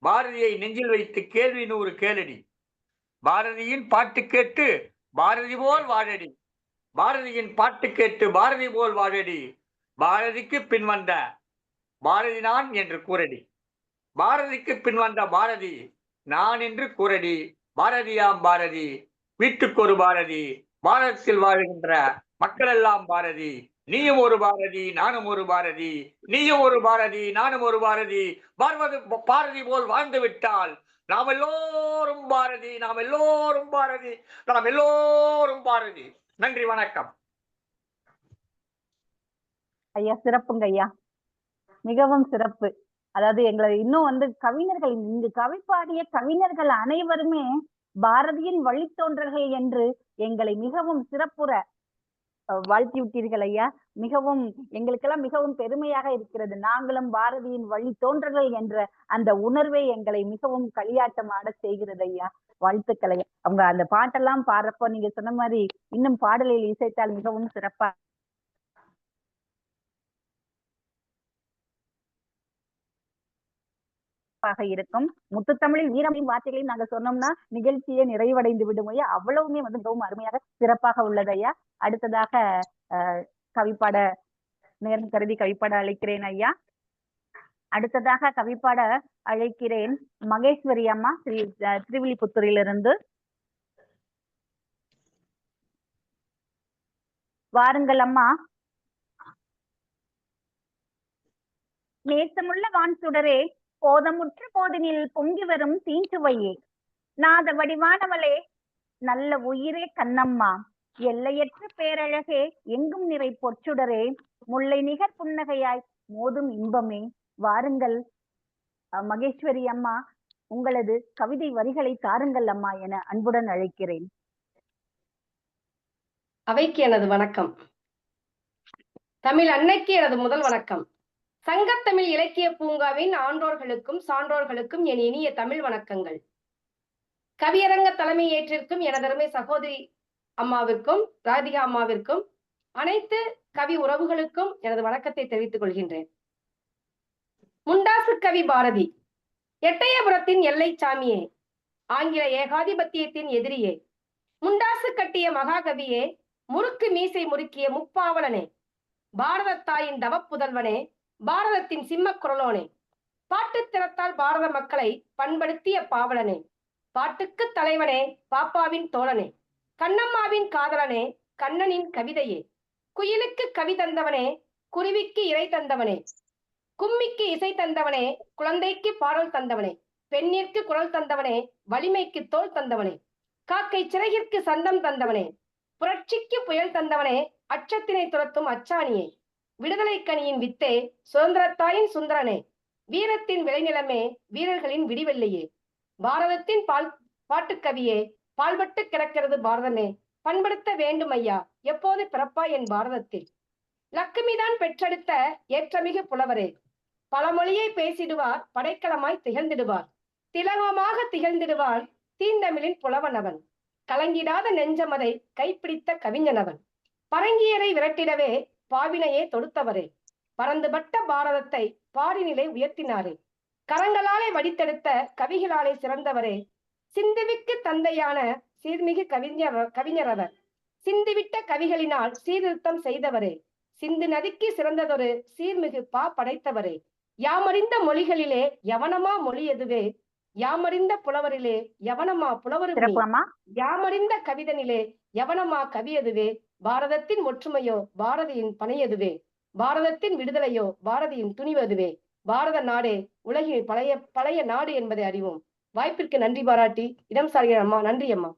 பாரதியை நெஞ்சில் வைத்து கேள்வி 100 கேளடி. பாரதியின் பாட்டு கேட்டு பாரதி போல் வாழடி. பாரதியின் பாட்டு கேட்டு பாரதி போல் வாழடி. பாரதிக்கு பின் வந்த பாரதி நான் என்று கூறடி. பாரதிக்கு பின் வந்த பாரதி நான் என்று கூறடி. பாரதியாம் பாரதி வீட்டுக்கு ஒரு பாரதி. பாரதத்தில் வாழ்கின்ற மக்கள் எல்லாம் பாரதி. நீயும் ஒரு பாரதி நானும் ஒரு பாரதி. நீயும் ஒரு பாரதி நானும் ஒரு பாரதி. பாரதி போல் வாழ்ந்து விட்டால் நாம் எல்லோரும் பாரதி. நாம் எல்லோரும் பாரதி. நாம் எல்லோரும் பாரதி. நன்றி, வணக்கம். ஐயா சிறப்புங்க ஐயா, மிகவும் சிறப்பு. அதாவது எங்களை இன்னும் கவிஞர்கள், இங்கு கவி பாடிய கவிஞர்கள் அனைவருமே பாரதியின் வழித்தோன்றல்கள் என்று எங்களை மிகவும் சிறப்புற வாழ்த்தி விட்டீர்கள் ஐயா. மிகவும் எங்களுக்கெல்லாம் மிகவும் பெருமையாக இருக்கிறது. நாங்களும் பாரதியின் வழித்தோன்றல்கள் என்ற அந்த உணர்வை எங்களை மிகவும் களியாட்டமாட செய்கிறது ஐயா. வாழ்த்துக்கள் ஐயா. அவங்க அந்த பாட்டெல்லாம் பாடுறப்போ நீங்க சொன்ன மாதிரி இன்னும் பாடலில் இசைத்தால் மிகவும் சிறப்பா இருக்கும். முத்துத்தமிழில் வீரமின் வார்த்தைகளையும் நாங்க சொன்னோம்னா நிகழ்ச்சியை நிறைவடைந்து விடும் ஐயா. அவ்வளவுமே மிகவும் அருமையாக சிறப்பாக உள்ளது ஐயா. அடுத்ததாக கவிப்பாட நேரம் கருதி கவிப்பாட அழைக்கிறேன் ஐயா. அடுத்ததாக கவிப்பாட அழைக்கிறேன் மகேஸ்வரி அம்மா திருவில்லிபுத்தூரிலிருந்து. வாருங்கள் அம்மா. நேசமுள்ள வான் சுடரே, போதமுற்ற போதினில் பொங்கி வரும் தீஞ்சுவையே, நாத வடிவானவளே, நல்ல உயிரே கண்ணம்மா, எல்லையற்ற பேரழகே, எங்கும் நிறை பொற்சுடரே, முல்லை நிகர் புன்னகையாய் மோதும் இன்பமே, வாருங்கள் மகேஸ்வரி அம்மா, உங்களது கவிதை வரிகளை தாருங்கள் அம்மா என அன்புடன் அழைக்கிறேன். அவைக்கு எனது வணக்கம். தமிழ் அன்னைக்கு எனது முதல் வணக்கம். சங்கத்தமிழ் இலக்கிய பூங்காவின் ஆன்றோர்களுக்கும் சான்றோர்களுக்கும் என் இனிய தமிழ் வணக்கங்கள். கவியரங்க தலைமை ஏற்றிருக்கும் எனதருமை சகோதரி அம்மாவிற்கும் ராதிகா அம்மாவிற்கும் அனைத்து கவி உறவுகளுக்கும் எனது வணக்கத்தை தெரிவித்துக் கொள்கின்றேன். முண்டாசு கவி பாரதி, எட்டயபுரத்தின் எல்லை சாமியே, ஆங்கில ஏகாதிபத்தியத்தின் எதிரியே, முண்டாசு கட்டிய மகாகவியே, முறுக்கு மீசை முறுக்கிய முப்பாவலனே, பாரத தாயின் தவப்புதல்வனே, பாரதத்தின் சிம்ம குரலோனே, பாட்டுத்திறத்தால் பாரத மக்களை பண்படுத்திய பாவலனே, பாட்டுக்கு தலைவனே, பாப்பாவின் தோழனே, கண்ணம்மாவின் காதலனே, கண்ணனின் கவிதையே, குயிலுக்கு கவி தந்தவனே, குருவிக்கு இறை தந்தவனே, கும்மிக்கு இசை தந்தவனே, குழந்தைக்கு பாடல் தந்தவனே, பெண்ணிற்கு குரல் தந்தவனே, வலிமைக்கு தோல் தந்தவனே, காக்கை சிறகிற்கு சந்தம் தந்தவனே, புரட்சிக்கு புயல் தந்தவனே, அச்சத்தினை துரத்தும் அச்சாணியே, விடுதலை கனியின் வித்தே, சுதந்திரத்தாயின் சுந்தரனே, வீரத்தின் விளைநிலமே, வீரர்களின் விடிவெள்ளையே, பாரதத்தின் பாட்டுக்கவியே, பால்பட்டு கிடக்கிறது பாரதமே, பண்படுத்த வேண்டும் ஐயா, எப்போது பிறப்பா என் பாரதத்தில், லக்குமிதான் பெற்றெடுத்த ஏற்றமிகு புலவரே, பல மொழியை பேசிடுவார், படைக்கலமாய் திகழ்ந்திடுவார், திலகமாக திகழ்ந்திடுவார், தீந்தமிழின் புலவன் அவன், கலங்கிடாத நெஞ்சமதை கைப்பிடித்த கவிஞனவன். பரங்கியரை விரட்டிடவே பாவினையே தொடுத்தவரே. பறந்துபட்ட பாரதத்தை பாரினிலை உயர்த்தினாரே. கரங்களாலே வடித்தெடுத்த கவிகளாலே சிறந்தவரே. சிந்துவிக்கு தந்தையான சீர்மிகு கவிஞரவர். சிந்துவிட்ட கவிகளினால் சீர்திருத்தம் செய்தவரே. சிந்து நதிக்கு சிறந்ததொரு சீர்மிகு படைத்தவரே. யாமறிந்த மொழிகளிலே யவனமா மொழி எதுவே. யாமறிந்த புலவரிலே யவனமா புலவருமே. யாமறிந்த கவிதனிலே யவனமா கவியதுவே. பாரதத்தின் ஒற்றுமையோ பாரதியின் பனையதுவே. பாரதத்தின் விடுதலையோ பாரதியின் துணிவதுவே. பாரத நாடே உலகில் பழைய நாடு என்பதை அறிவோம். வாய்ப்பிற்கு நன்றி பாராட்டி இடம் சார்கிற அம்மா. நன்றி அம்மா.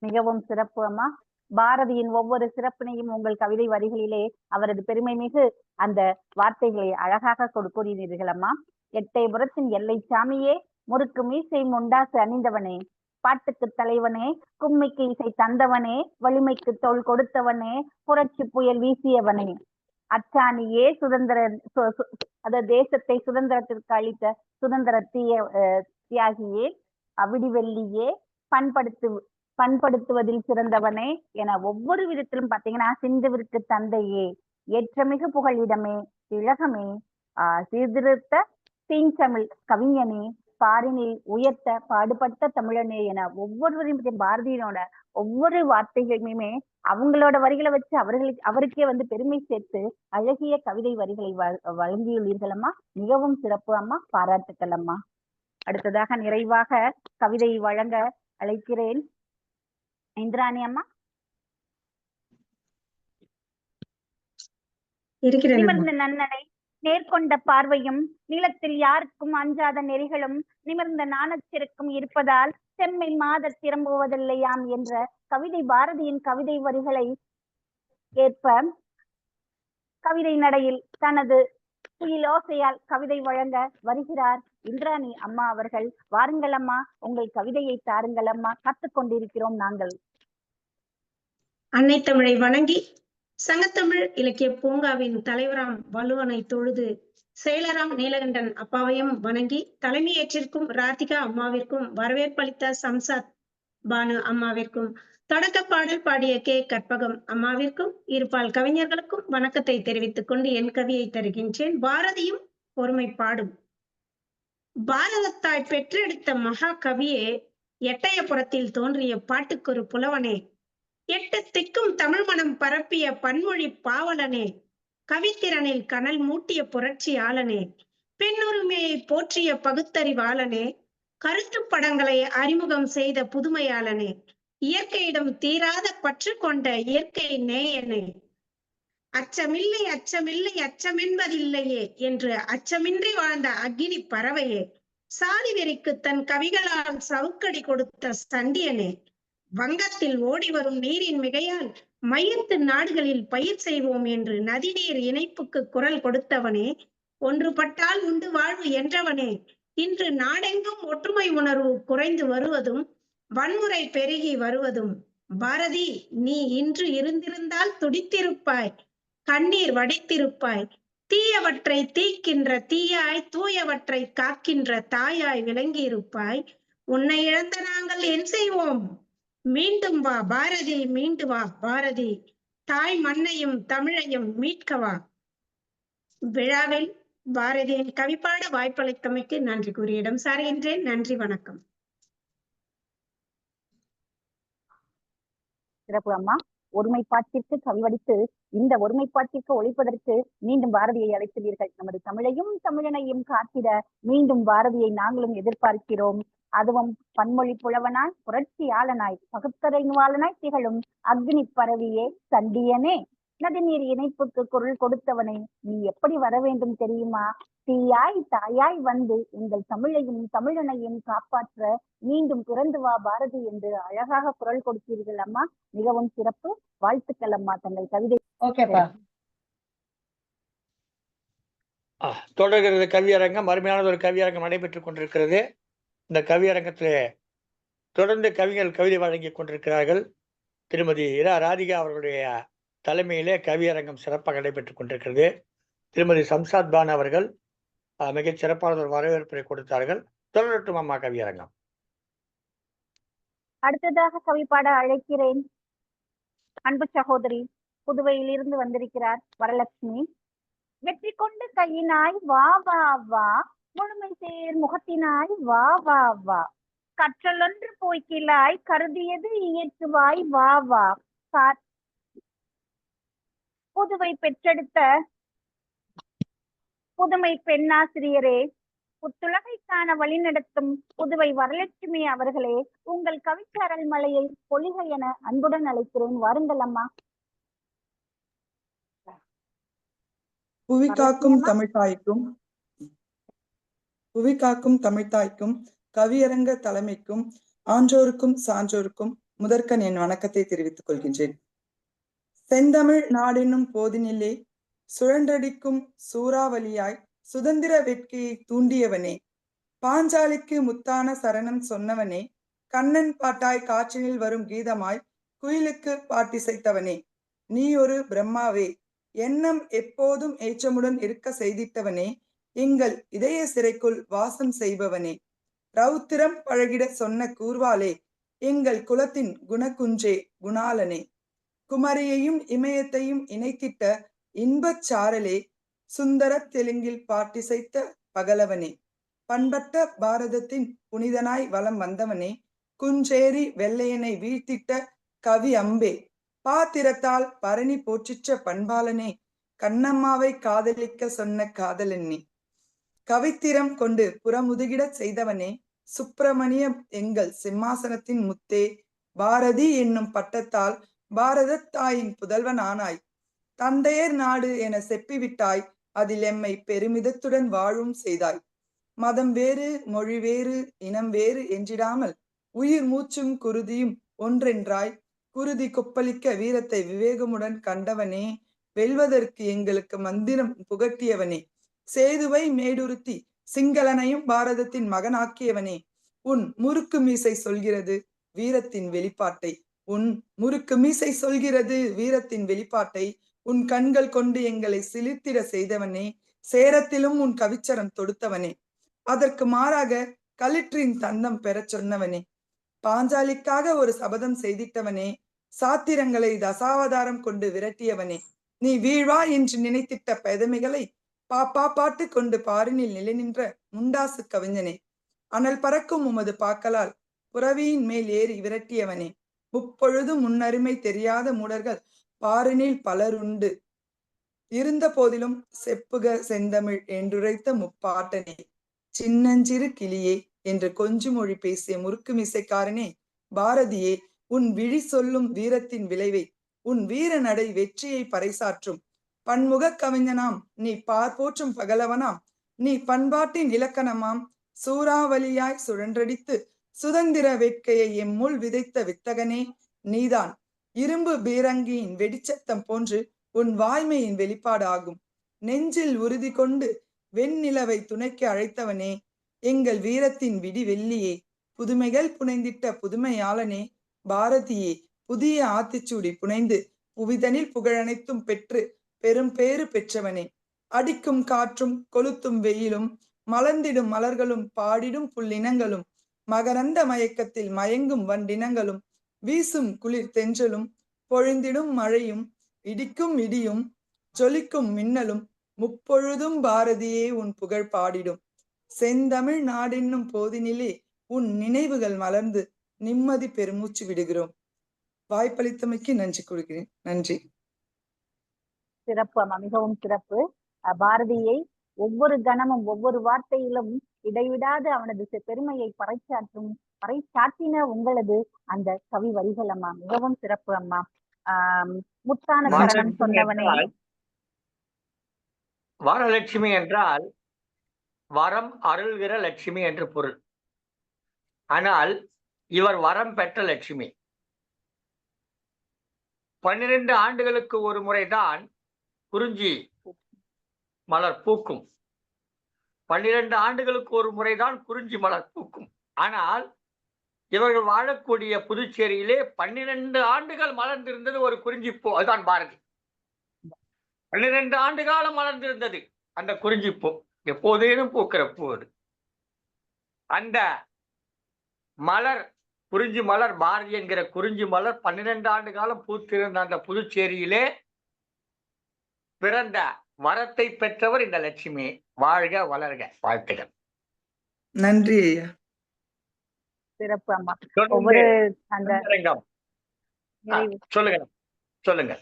மிகவும் சிறப்பு அம்மா. பாரதியின் ஒவ்வொரு சிறப்பினையும் உங்கள் கவிதை வரிகளிலே அவரது பெருமை மிகு அந்த வார்த்தைகளை அழகாக கூறினீர்கள் அம்மா. எட்டயபுரத்தின் எல்லை சாமியே, முறுக்கு மீசை முண்டாசு அணிந்தவனே, பாட்டுக்கு தலைவனே, கும்மிக்கு இசை தந்தவனே, வலிமைக்கு தோள் கொடுத்தவனே, புரட்சி புயல் வீசியவனே, அச்சாணியே, தேசத்தை சுதந்திரத்திற்கு அளித்த சுதந்திர தியாகியே, விடிவெள்ளியே, பண்படுத்துவதில் சிறந்தவனே என ஒவ்வொரு விதத்திலும் பாத்தீங்கன்னா சிந்துவிற்கு தந்தையே, ஏற்றமிகு புகழிடமே, திலகமே, சீர்திருத்த தீஞ்சமிழ் கவிஞனே, பாரினில் உயர்த்த பாடுபட்ட தமிழனே என ஒவ்வொருவரையும் பாரதியினோட ஒவ்வொரு வார்த்தைகளுமே அவங்களோட வரிகளை வச்சு அவருக்கே பெருமை சேர்த்து அழகிய கவிதை வரிகளை வழங்கியுள்ளீர்கள் அம்மா. மிகவும் சிறப்பு அம்மா, பாராட்டுக்கள் அம்மா. அடுத்ததாக நிறைவாக கவிதை வழங்க அழைக்கிறேன் இந்திராணி அம்மா. நிமிர்ந்த நன்னடை, நேர்கொண்ட பார்வையும், நிலத்தில் யாருக்கும் அஞ்சாத நெறிகளும், நிமிர்ந்த நாணச்சிறக்கும் இருப்பதால் செம்மை மாதர் திரும்புவதில்லையாம் என்ற கவிதை பாரதியின் கவிதை வரிகளை ஏற்ப கவிதை நடையில் தனது குயிலோசையால் கவிதை வழங்க வருகிறார் இந்திராணி அம்மா அவர்கள். வாருங்கள் அம்மா, உங்கள் கவிதையை தாருங்கள் அம்மா, காத்துக்கொண்டிருக்கிறோம் நாங்கள். அன்னை தமிழை வணங்கி சங்கத்தமிழ் இலக்கிய பூங்காவின் தலைவராம் வள்ளுவனை தொழுது செயலராம் நீலகண்டன் அப்பாவையும் வணங்கி தலைமையேற்றிருக்கும் ராதிகா அம்மாவிற்கும் வரவேற்பளித்த சம்சாத் பானு அம்மாவிற்கும் தொடக்க பாடல் பாடிய கே கற்பகம் அம்மாவிற்கும் இருபால் கவிஞர்களுக்கும் வணக்கத்தை தெரிவித்துக் கொண்டு என் கவியை தருகின்றேன். பாரதியும் ஒருமைப்பாடும். பாரதத்தாய் பெற்றெடுத்த மகா கவியே, எட்டயபுரத்தில் தோன்றிய பாட்டுக்கொரு புலவனே, எட்டு திக்கும் தமிழ் மனம் பரப்பிய பன்மொழி பாவலனே, கவித்திறனில் கனல் மூட்டிய புரட்சியாளனே, பெண்ணுரிமையை போற்றிய பகுத்தறிவாளனே, கருத்து படங்களை அறிமுகம் செய்த புதுமையாளனே, இயற்கையிடம் தீராத பற்று கொண்ட இயற்கை நேயனே, அச்சமில்லை அச்சமில்லை அச்சமென்பதில்லையே என்று அச்சமின்றி வாழ்ந்த அக்கினி பறவையே, சாதி வெறிக்கு தன் கவிகளால் சவுக்கடி கொடுத்த சண்டியனே, வங்கத்தில் ஓடி வரும் நீரின் மிகையால் மையத்து நாடுகளில் பயிர் செய்வோம் என்று நதிநீர் இணைப்புக்கு குரல் கொடுத்தவனே, ஒன்றுபட்டால் உண்டு வாழ்வு என்றவனே, இன்று நாடெங்கும் ஒற்றுமை உணர்வு குறைந்து வருவதும் வன்முறை பெருகி வருவதும், பாரதி நீ இன்று இருந்திருந்தால் துடித்திருப்பாய், கண்ணீர் வடித்திருப்பாய், தீயவற்றை தீக்கின்ற தீயாய், தூயவற்றை காக்கின்ற தாயாய் விளங்கியிருப்பாய். உன்னை இழந்த நாங்கள் என் செய்வோம்? மீண்டும் வா பாரதி, மீண்டு வா பாரதி, தாய் மண்ணையும் தமிழையும் மீட்கவா. விழாவில் பாரதியின் கவிப்பாட வாய்ப்பளித்தமைக்கு நன்றி கூறி இடம் சார்கின்றேன். நன்றி, வணக்கம். சிறப்பு அம்மா. ஒருமைப்பாட்டிற்கு கவிவடித்து இந்த ஒருமைப்பாட்டிற்கு ஒழிப்பதற்கு மீண்டும் பாரதியை அழைத்துள்ளீர்கள். நமது தமிழையும் தமிழனையும் காத்திட மீண்டும் பாரதியை நாங்களும் எதிர்பார்க்கிறோம். அதுவும் பன்மொழி புலவனாய், புரட்சியாளனாய், பகுத்தறிவாளனாய் திகழும் அக்னி பரவியே, சண்டியனே, நதிநீர் இணைப்புக்கு குரல் கொடுத்தவனே, நீ எப்படி வர வேண்டும் தெரியுமா? தீயாய் தாயாய் வந்து எங்கள் தமிழையும் தமிழனையும் காப்பாற்ற மீண்டும் பிறந்து வா பாரதி என்று அழகாக குரல் கொடுத்தீர்கள் அம்மா. மிகவும் சிறப்பு, வாழ்த்துக்கள் அம்மா. தங்கள் கவிதை தொடர்கிறது கவியரங்கம். அருமையான ஒரு கவியரங்கம் நடைபெற்றுக் கொண்டிருக்கிறது. இந்த கவியரங்கத்திலே தொடர்ந்து கவிஞர்கள் கவிதை வழங்கிக் கொண்டிருக்கிறார்கள். திருமதி இரா ராதிகா அவர்களுடைய தலைமையிலே கவியரங்கம் சிறப்பாக நடைபெற்றுக் கொண்டிருக்கிறது. திருமதி சம்சாத் பானு அவர்கள் மிகச் சிறப்பான ஒரு வரவேற்பை கொடுத்தார்கள். தொடரட்டும் அம்மா கவியரங்கம். அடுத்ததாக கவி பாட அழைக்கிறேன் அன்பு சகோதரி, புதுவையில் இருந்து வந்திருக்கிறார் வரலட்சுமி. வெற்றி கொண்டு கையினாய் வா வா வா, முழுமை சேர் முகத்தினாய் வா வா வா, கற்றலொன்று போய்க்கிலாய் கருதியது இயற்றுவாய் வா வா. புதுவை பெற்றெடுத்த புதுமை பெண்ணாசிரியரே, புத்துலகை காண வழிநடத்தும் புதுவை வரலட்சுமி அவர்களே, உங்கள் கவிச்சாரல் மலையை பொழிக என அன்புடன் அழைக்கிறேன். வாருங்கள் அம்மா. புவி காக்கும் தமிழ்தாய்க்கும் கவியரங்க தலைமைக்கும் ஆன்றோருக்கும் சான்றோருக்கும் முதற்கண் என் வணக்கத்தை தெரிவித்துக் கொள்கின்றேன். செந்தமிழ் நாடென்னும் போதினிலே சுழன்றடிக்கும் சூறாவளியாய் சுதந்திர வேட்கையை தூண்டியவனே, பாஞ்சாலிக்கு முத்தான சரணம் சொன்னவனே, கண்ணன் பாட்டாய் காற்றினில் வரும் கீதமாய் குயிலுக்கு பாட்டிசைத்தவனே, நீ ஒரு பிரம்மாவே, எண்ணம் எப்போதும் ஏற்றமுடன் இருக்க செய்திட்டவனே, எங்கள் இதய சிறைக்குள் வாசம் செய்பவனே, ரௌத்திரம் பழகிட சொன்ன கூர்வாலே, எங்கள் குலத்தின் குணகுன்றே குணாலனே, குமரியையும் இமயத்தையும் இணைத்திட்ட இன்பச் சாரலே, சுந்தர தெலுங்கில் பாட்டிசைத்த பகலவனே, பண்பட்ட பாரதத்தின் புனிதனாய் வலம் வந்தவனே, குஞ்சேரி வெள்ளையனை வீழ்த்திட்ட கவி அம்பே, பாத்திரத்தால் பரணி போற்றிற்ற பண்பாளனே, கண்ணம்மாவை காதலிக்க சொன்ன காதலனே, கவித்திரம் கொண்டு புறமுதுகிடச் செய்தவனே, சுப்பிரமணியம் எங்கள் சிம்மாசனத்தின் முத்தே, பாரதி என்னும் பட்டத்தால் பாரத தாயின் புதல்வன் ஆனாய், தந்தையர் நாடு என செப்பிவிட்டாய், அதில் எம்மை பெருமிதத்துடன் வாழும் செய்தாய், மதம் வேறு மொழி வேறு இனம் வேறு என்றிடாமல் உயிர் மூச்சும் குருதியும் ஒன்றென்றாய், குருதி கொப்பளிக்க வீரத்தை விவேகமுடன் கண்டவனே, வெல்வதற்கு எங்களுக்கு மந்திரம் புகட்டியவனே, சேதுவை மேடுருத்தி சிங்களனையும் பாரதத்தின் மகனாக்கியவனே, உன் முறுக்கு மீசை சொல்கிறது வீரத்தின் வெளிப்பாட்டை, உன் முறுக்கு மீசை சொல்கிறது வீரத்தின் வெளிப்பாட்டை, உன் கண்கள் கொண்டு எங்களை சிலிர்த்திட செய்தவனே, சேரத்திலும் உன் கவிச்சரம் தொடுத்தவனே, அதற்கு மாறாக களிற்றின் தந்தம் பெறச் சொன்னவனே, பாஞ்சாலிக்காக ஒரு சபதம் செய்திட்டவனே, சாத்திரங்களை தசாவதாரம் கொண்டு விரட்டியவனே, நீ வீழ்வா என்று நினைத்திட்ட பெதமைகளை பாப்பா பாட்டு கொண்டு பாரினில் நிலை நின்ற முண்டாசு கவிஞனே, அனல் பறக்கும் உமது பாக்களால் புறவியின் மேல் ஏறி விரட்டியவனே, முப்பொழுதும் முன்னருமை தெரியாத மூடர்கள் பாரினில் பலருண்டு இருந்த போதிலும் செப்புக செந்தமிழ் என்றுரைத்த முப்பாட்டனே, சின்னஞ்சிறு கிளியே என்று கொஞ்சு மொழி பேசிய முறுக்கு மிசைக்காரனே, பாரதியே, உன் விழி சொல்லும் வீரத்தின் விளைவை, உன் வீர நடை வெற்றியை பறைசாற்றும் பன்முக கவிஞனாம், நீ பார்போற்றும் பகலவனாம், நீ பண்பாட்டின் இலக்கணமாம், சூறாவளியாய் சுழன்றடித்து சுதந்திர வேட்கையை எம்முள் விதைத்த வித்தகனே, நீதான் இரும்பு பீரங்கியின் வெடிச்சத்தம் போன்று உன் வாய்மையின் வெளிப்பாடு ஆகும், நெஞ்சில் உறுதி கொண்டு வெண்ணிலவை துணைக்கு அழைத்தவனே, எங்கள் வீரத்தின் விடி வெள்ளியே, புதுமைகள் புனைந்திட்ட புதுமையாளனே, பாரதியே, புதிய ஆத்திச்சூடி புனைந்து புவிதனில் புகழனைத்தும் பெற்று பெரும் பேறு பெற்றவனே, அடிக்கும் காற்றும் கொளுத்தும் வெயிலும் மலர்ந்திடும் மலர்களும் பாடிடும் புல்லினங்களும் மகரந்த மயக்கத்தில் மயங்கும் வண்டினங்களும் வீசும் குளிர் தென்றலும் பொழிந்திடும் மழையும் இடிக்கும் இடியும் ஜொலிக்கும் மின்னலும் முப்பொழுதும் பாரதியே உன் புகழ் பாடிடும், செந்தமிழ் நாடென்னும் போதினிலே உன் நினைவுகள் மலர்ந்து நிம்மதி பெருமூச்சு விடுகிறோம். வாய்ப்பளித்தமைக்கு நன்றி கூறுகிறேன். நன்றி. சிறப்பு அம்மா, மிகவும் சிறப்பு. பாரதியை ஒவ்வொரு கணமும் ஒவ்வொரு வார்த்தையிலும் இடைவிடாது அவனது பெருமையை பறைச்சாற்றின உங்களது அந்த கவி வரிகள் அம்மா, மிகவும் சிறப்பு அம்மா. முத்தான சரணம் சொன்னவனே. வரலட்சுமி என்றால் வரம் அருள்கிற லட்சுமி என்று பொருள். ஆனால் இவர் வரம் பெற்ற லட்சுமி. 12 ஆண்டுகளுக்கு ஒரு முறைதான் குறிஞ்சி மலர் பூக்கும். 12 ஆண்டுகளுக்கு ஒரு முறைதான் குறிஞ்சி மலர் பூக்கும். ஆனால் இவர்கள் வாழக்கூடிய புதுச்சேரியிலே 12 ஆண்டுகள் மலர்ந்திருந்தது ஒரு குறிஞ்சி பூ. அதுதான் பாரதி. 12 ஆண்டு காலம் மலர்ந்திருந்தது அந்த குறிஞ்சி பூ. எப்போதேனும் பூக்கிற பூ அது. அந்த மலர் குறிஞ்சி மலர் பாரதி என்கிற குறிஞ்சி மலர் 12 ஆண்டு காலம் பூத்திருந்த அந்த புதுச்சேரியிலே பிறந்த வரத்தை பெற்றவர் இந்த லட்சுமி. வாழ்க வளர்க. வாழ்த்துகள். நன்றி ஐயா. சிறப்பு அம்மா. தொடர்ந்து ஒவ்வொரு அந்த அந்தரங்கம். நிறைவு சொல்லுங்க சொல்லுங்க.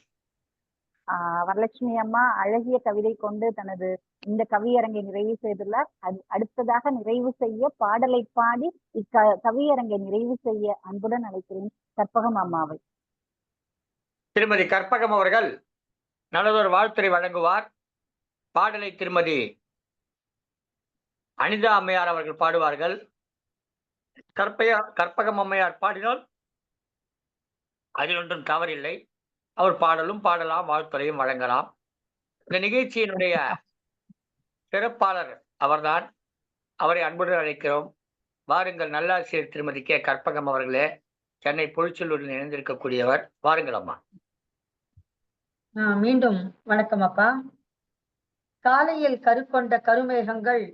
வரலட்சுமி அம்மா அழகிய கவிதை கொண்டு தனது இந்த கவியரங்கை நிறைவு செய்துள்ளார். அடுத்ததாக நிறைவு செய்ய பாடலை பாடி கவியரங்கை நிறைவு செய்ய அன்புடன் அழைக்கிறேன் கற்பகம் அம்மாவை. திருமதி கற்பகம் அவர்கள் நல்லதொரு வாழ்த்துரை வழங்குவார். பாடலை திருமதி அனிதா அம்மையார் அவர்கள் பாடுவார்கள். கற்பகம் அம்மையார் பாடினால் அதில் ஒன்றும் தவறில்லை. அவர் பாடலாம், வாழ்த்துறையும் வழங்கலாம். இந்த நிகழ்ச்சியினுடைய சிறப்பாளர் அவர்தான். அவரை அன்புடன் அழைக்கிறோம். வாருங்கள். நல்லாசிரியர் திருமதி கே கற்பகம் அவர்களே, சென்னை பொழிச்சலூரில் இணைந்திருக்கக்கூடியவர். வாருங்கள் அம்மா. மீண்டும் வணக்கம் அப்பா. காலையில் கருக்கொண்ட கருமேகங்கள்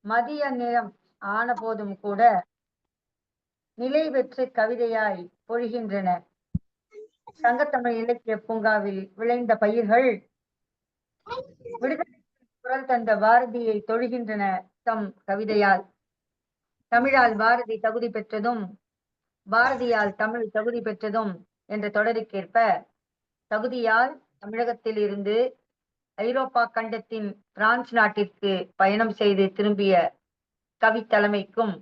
மதிய நேரம் ஆன போதும் கூட நிலை பெற்று கவிதையாய் பொழிகின்றன. சங்கத்தமிழ் இலக்கிய பூங்காவில் விளைந்த பயிர்கள் விடுதலை குரல் தந்த பாரதியை தொழுகின்றன தம் கவிதையால். தமிழால் பாரதி தகுதி பெற்றதும் பாரதியால் தமிழ் தகுதி பெற்றதும் என்ற தொடருக்கேற்ப தகுதியால் தமிழகத்தில் இருந்து ஐரோப்பா கண்டத்தின் பிரான்ஸ் நாட்டிற்கு பயணம் செய்து திரும்பிய கவித்தலைமைக்கும்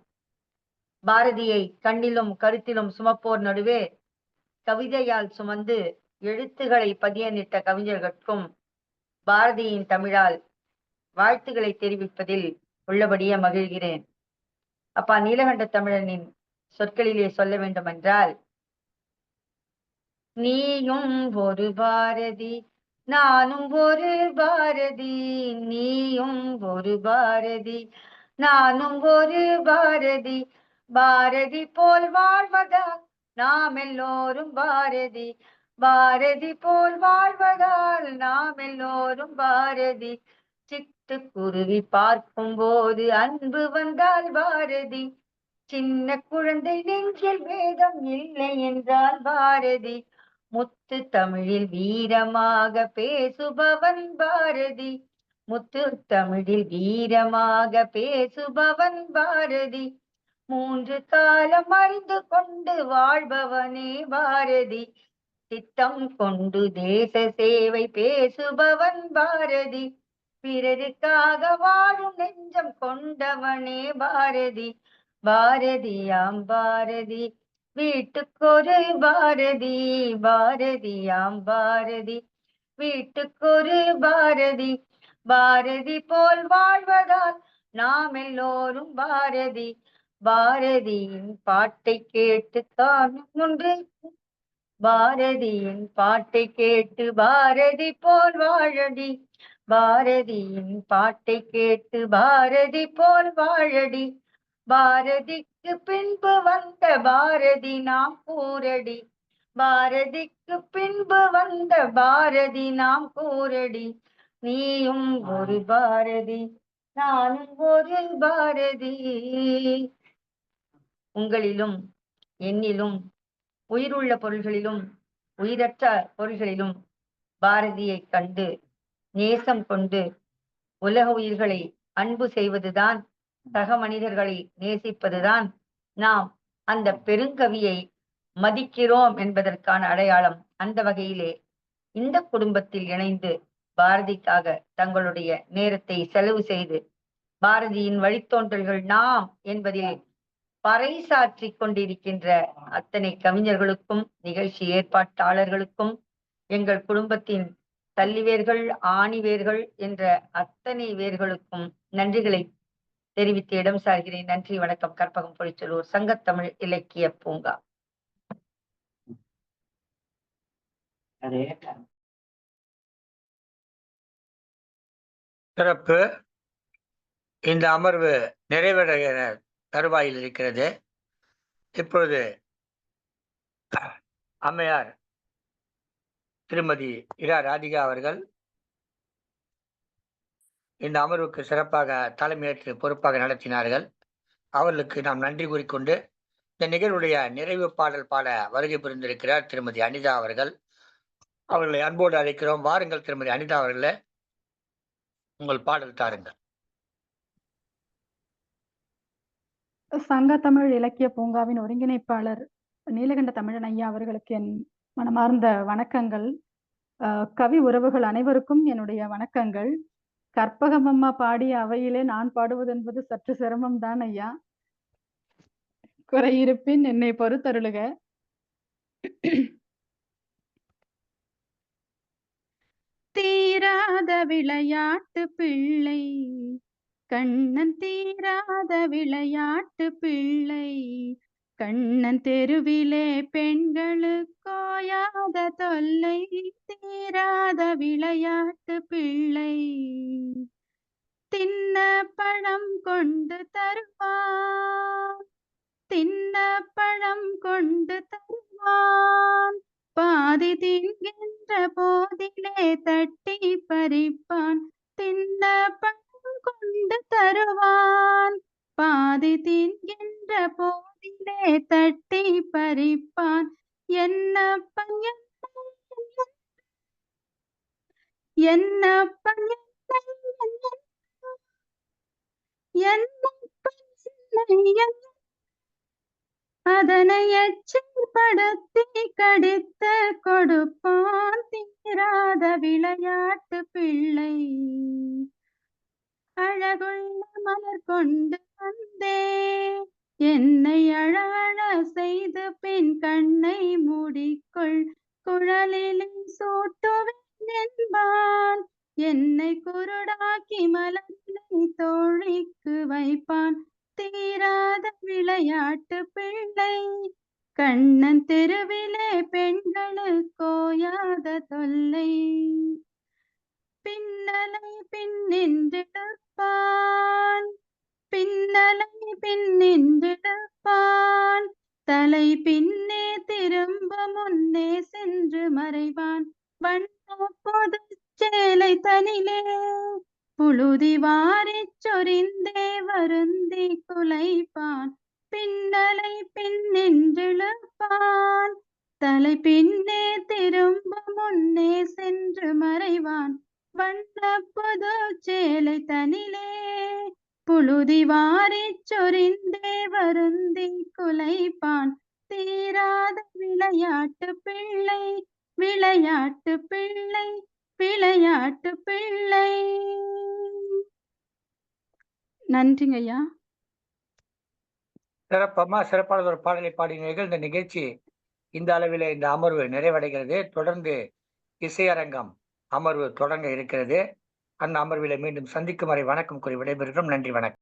பாரதியை கண்ணிலும் கருத்திலும் சுமப்போர் நடுவே கவிதையால் சுமந்து எழுத்துக்களை பதியனிட்ட கவிஞர்களுக்கும் பாரதியின் தமிழால் வாழ்த்துக்களை தெரிவிப்பதில் உள்ளபடியே மகிழ்கிறேன். அப்பா, நீலகண்ட தமிழனின் சொற்களிலே சொல்ல வேண்டும் என்றால், நீயும் ஒரு பாரதி நானும் ஒரு பாரதி, நீயும் ஒரு பாரதி நானும் ஒரு பாரதி, பாரதி போல் வாழ்வதால் நாம் எல்லோரும் பாரதி, பாரதி போல் வாழ்வதால் நாம் எல்லோரும் பாரதி, சிட்டுக்குருவி பார்க்கும் போது அன்பு வந்தால் பாரதி, சின்ன குழந்தை நெஞ்சில் வேதம் இல்லை என்றால் பாரதி, முத்து தமிழில் வீரமாக பேசுபவன் பாரதி, முத்து தமிழில் வீரமாக பேசுபவன் பாரதி, மூன்று காலம் அறிந்து கொண்டு வாழ்பவனே பாரதி, சித்தம் கொண்டு தேச சேவை பேசுபவன் பாரதி, பிறருக்காக வாழும் நெஞ்சம் கொண்டவனே பாரதி, பாரதியாம் பாரதி வீட்டுக்கொரு பாரதி, பாரதியாம் பாரதி வீட்டுக்கொரு பாரதி, பாரதி போல் வாழ்வதால் நாம் எல்லோரும் பாரதி, பாரதியின் பாட்டை கேட்டு காணும் ஒன்று, பாரதியின் பாட்டை கேட்டு பாரதி போல் வாழடி, பாரதியின் பாட்டை கேட்டு பாரதி போல் வாழடி, பாரதிக்கு பின்பு வந்த பாரதி நாம் கூறடி, பாரதிக்கு பின்பு வந்த பாரதி நாம் கூறடி, நீயும் ஒரு பாரதி நானும் ஒரு பாரதி. உங்களிலும் என்னிலும் உயிருள்ள பொருள்களிலும் உயிரற்ற பொருள்களிலும் பாரதியை கண்டு நேசம் கொண்டு உலக உயிர்களை அன்பு செய்வதுதான், சக மனிதர்களை நேசிப்பதுதான் நாம் அந்த பெருங்கவியை மதிக்கிறோம் என்பதற்கான அடையாளம். அந்த வகையிலே இந்த குடும்பத்தில் இணைந்து பாரதிக்காக தங்களுடைய நேரத்தை செலவு செய்து பாரதியின் வழித்தோன்றல்கள் நாம் என்பதில் பறைசாற்றி கொண்டிருக்கின்ற அத்தனை கவிஞர்களுக்கும் நிகழ்ச்சி ஏற்பாட்டாளர்களுக்கும் எங்கள் குடும்பத்தின் தள்ளிவேர்கள் ஆணிவேர்கள் என்ற அத்தனை வேர்களுக்கும் நன்றிகளை தெரிவித்து இடம் சார்கிறேன். நன்றி, வணக்கம். கற்பகம் பொழிச்சலூர், சங்கத்தமிழ் இலக்கிய பூங்கா. சிறப்பு. இந்த அமர்வு நிறைவடைகிற தருவாயில் இருக்கிறது. இப்பொழுது அம்மையார் திருமதி இரா ராதிகா அவர்கள் இந்த அமர்வுக்கு சிறப்பாக தலைமையேற்று பொறுப்பாக நடத்தினார்கள். அவர்களுக்கு நாம் நன்றி கூறிக்கொண்டு இந்த நிகழ்வுடைய நிறைவு பாடல் பாட வருகை புரிந்திருக்கிறார் திருமதி அனிதா அவர்கள். அவர்களை அன்போடு அழைக்கிறோம். வாருங்கள் திருமதி அனிதா அவர்களே, உங்கள் பாடல் தாருங்கள். சங்க தமிழ் இலக்கிய பூங்காவின் ஒருங்கிணைப்பாளர் நீலகண்ட தமிழன் ஐயா அவர்களுக்கு என் மனமார்ந்த வணக்கங்கள். கவி உறவுகள் அனைவருக்கும் என்னுடைய வணக்கங்கள். கற்பகம் அம்மா பாடிய அவையிலே நான் பாடுவது என்பது சற்று சிரமம் தான் ஐயா. குறையிருப்பின் என்னை பொறுத்தருளுக. தீராத விளையாட்டு பிள்ளை கண்ணன், தீராத விளையாட்டு பிள்ளை கண்ணன், தெருவிலே பெண்களுக்கோயாத தொல்லை, தீராத விளையாட்டு பிள்ளை. தின்ன பழம் கொண்டு தருவான், தின்ன பழம் கொண்டு தருவான், பாதி தின்கின்ற போதிலே தட்டி பறிப்பான். தின்ன பழம் கொண்டு தருவான், பாதி தின்கின்ற போதிலே தட்டி பறிப்பான். என்னப்பன் என்னப்பன் அதனை எச்சப்படுத்தி கடித்து கொடுப்பான். தீராத விளையாட்டு பிள்ளை. அழகுள்ள மலர் கொண்டு வந்தே என்னை அழ செய்து பின் கண்ணை மூடிக்கொள், குழலிலே சூட்டுவேன் என்பான். என்னை குருடாக்கி மலர்களை தோழிக்கு வைப்பான். தீராத விளையாட்டு பிள்ளை கண்ணன், தெருவிலே பெண்களுக்கோயாத தொல்லை. பின்னலை பின்னின்றிருப்பான், பின்னலை பின்னின்றிருப்பான், தலை பின்னே திரும்ப முன்னே சென்று மறைவான். வண்ண பொது சேலை தனிலே புழுதி வாரிச் சொரிந்தே வருந்தி குலைப்பான். பின்னலை பின்னின்றிருப்பான், தலை பின்னே திரும்ப முன்னே சென்று மறைவான். வண்ண பொது சேலை தனிலே புழுதி வாரிச் சொரிந்தே வருந்தி குலைப்பான். தீராத விளையாட்டு பிள்ளை, விளையாட்டு பிள்ளை, விளையாட்டு பிள்ளை. நன்றிங்க ஐயா. சிறப்பம்மா, சிறப்பான ஒரு பாடலை பாடினீர்கள். இந்த நிகழ்ச்சி இந்த அளவில் இந்த அமர்வு நிறைவடைகிறது. தொடர்ந்து இசையரங்கம் அமர்வு தொடங்க இருக்கிறது. அந்த அமர்வில் மீண்டும் சந்திக்கும் வரை வணக்கம் கூறி விடைபெறுகிறோம். நன்றி, வணக்கம்.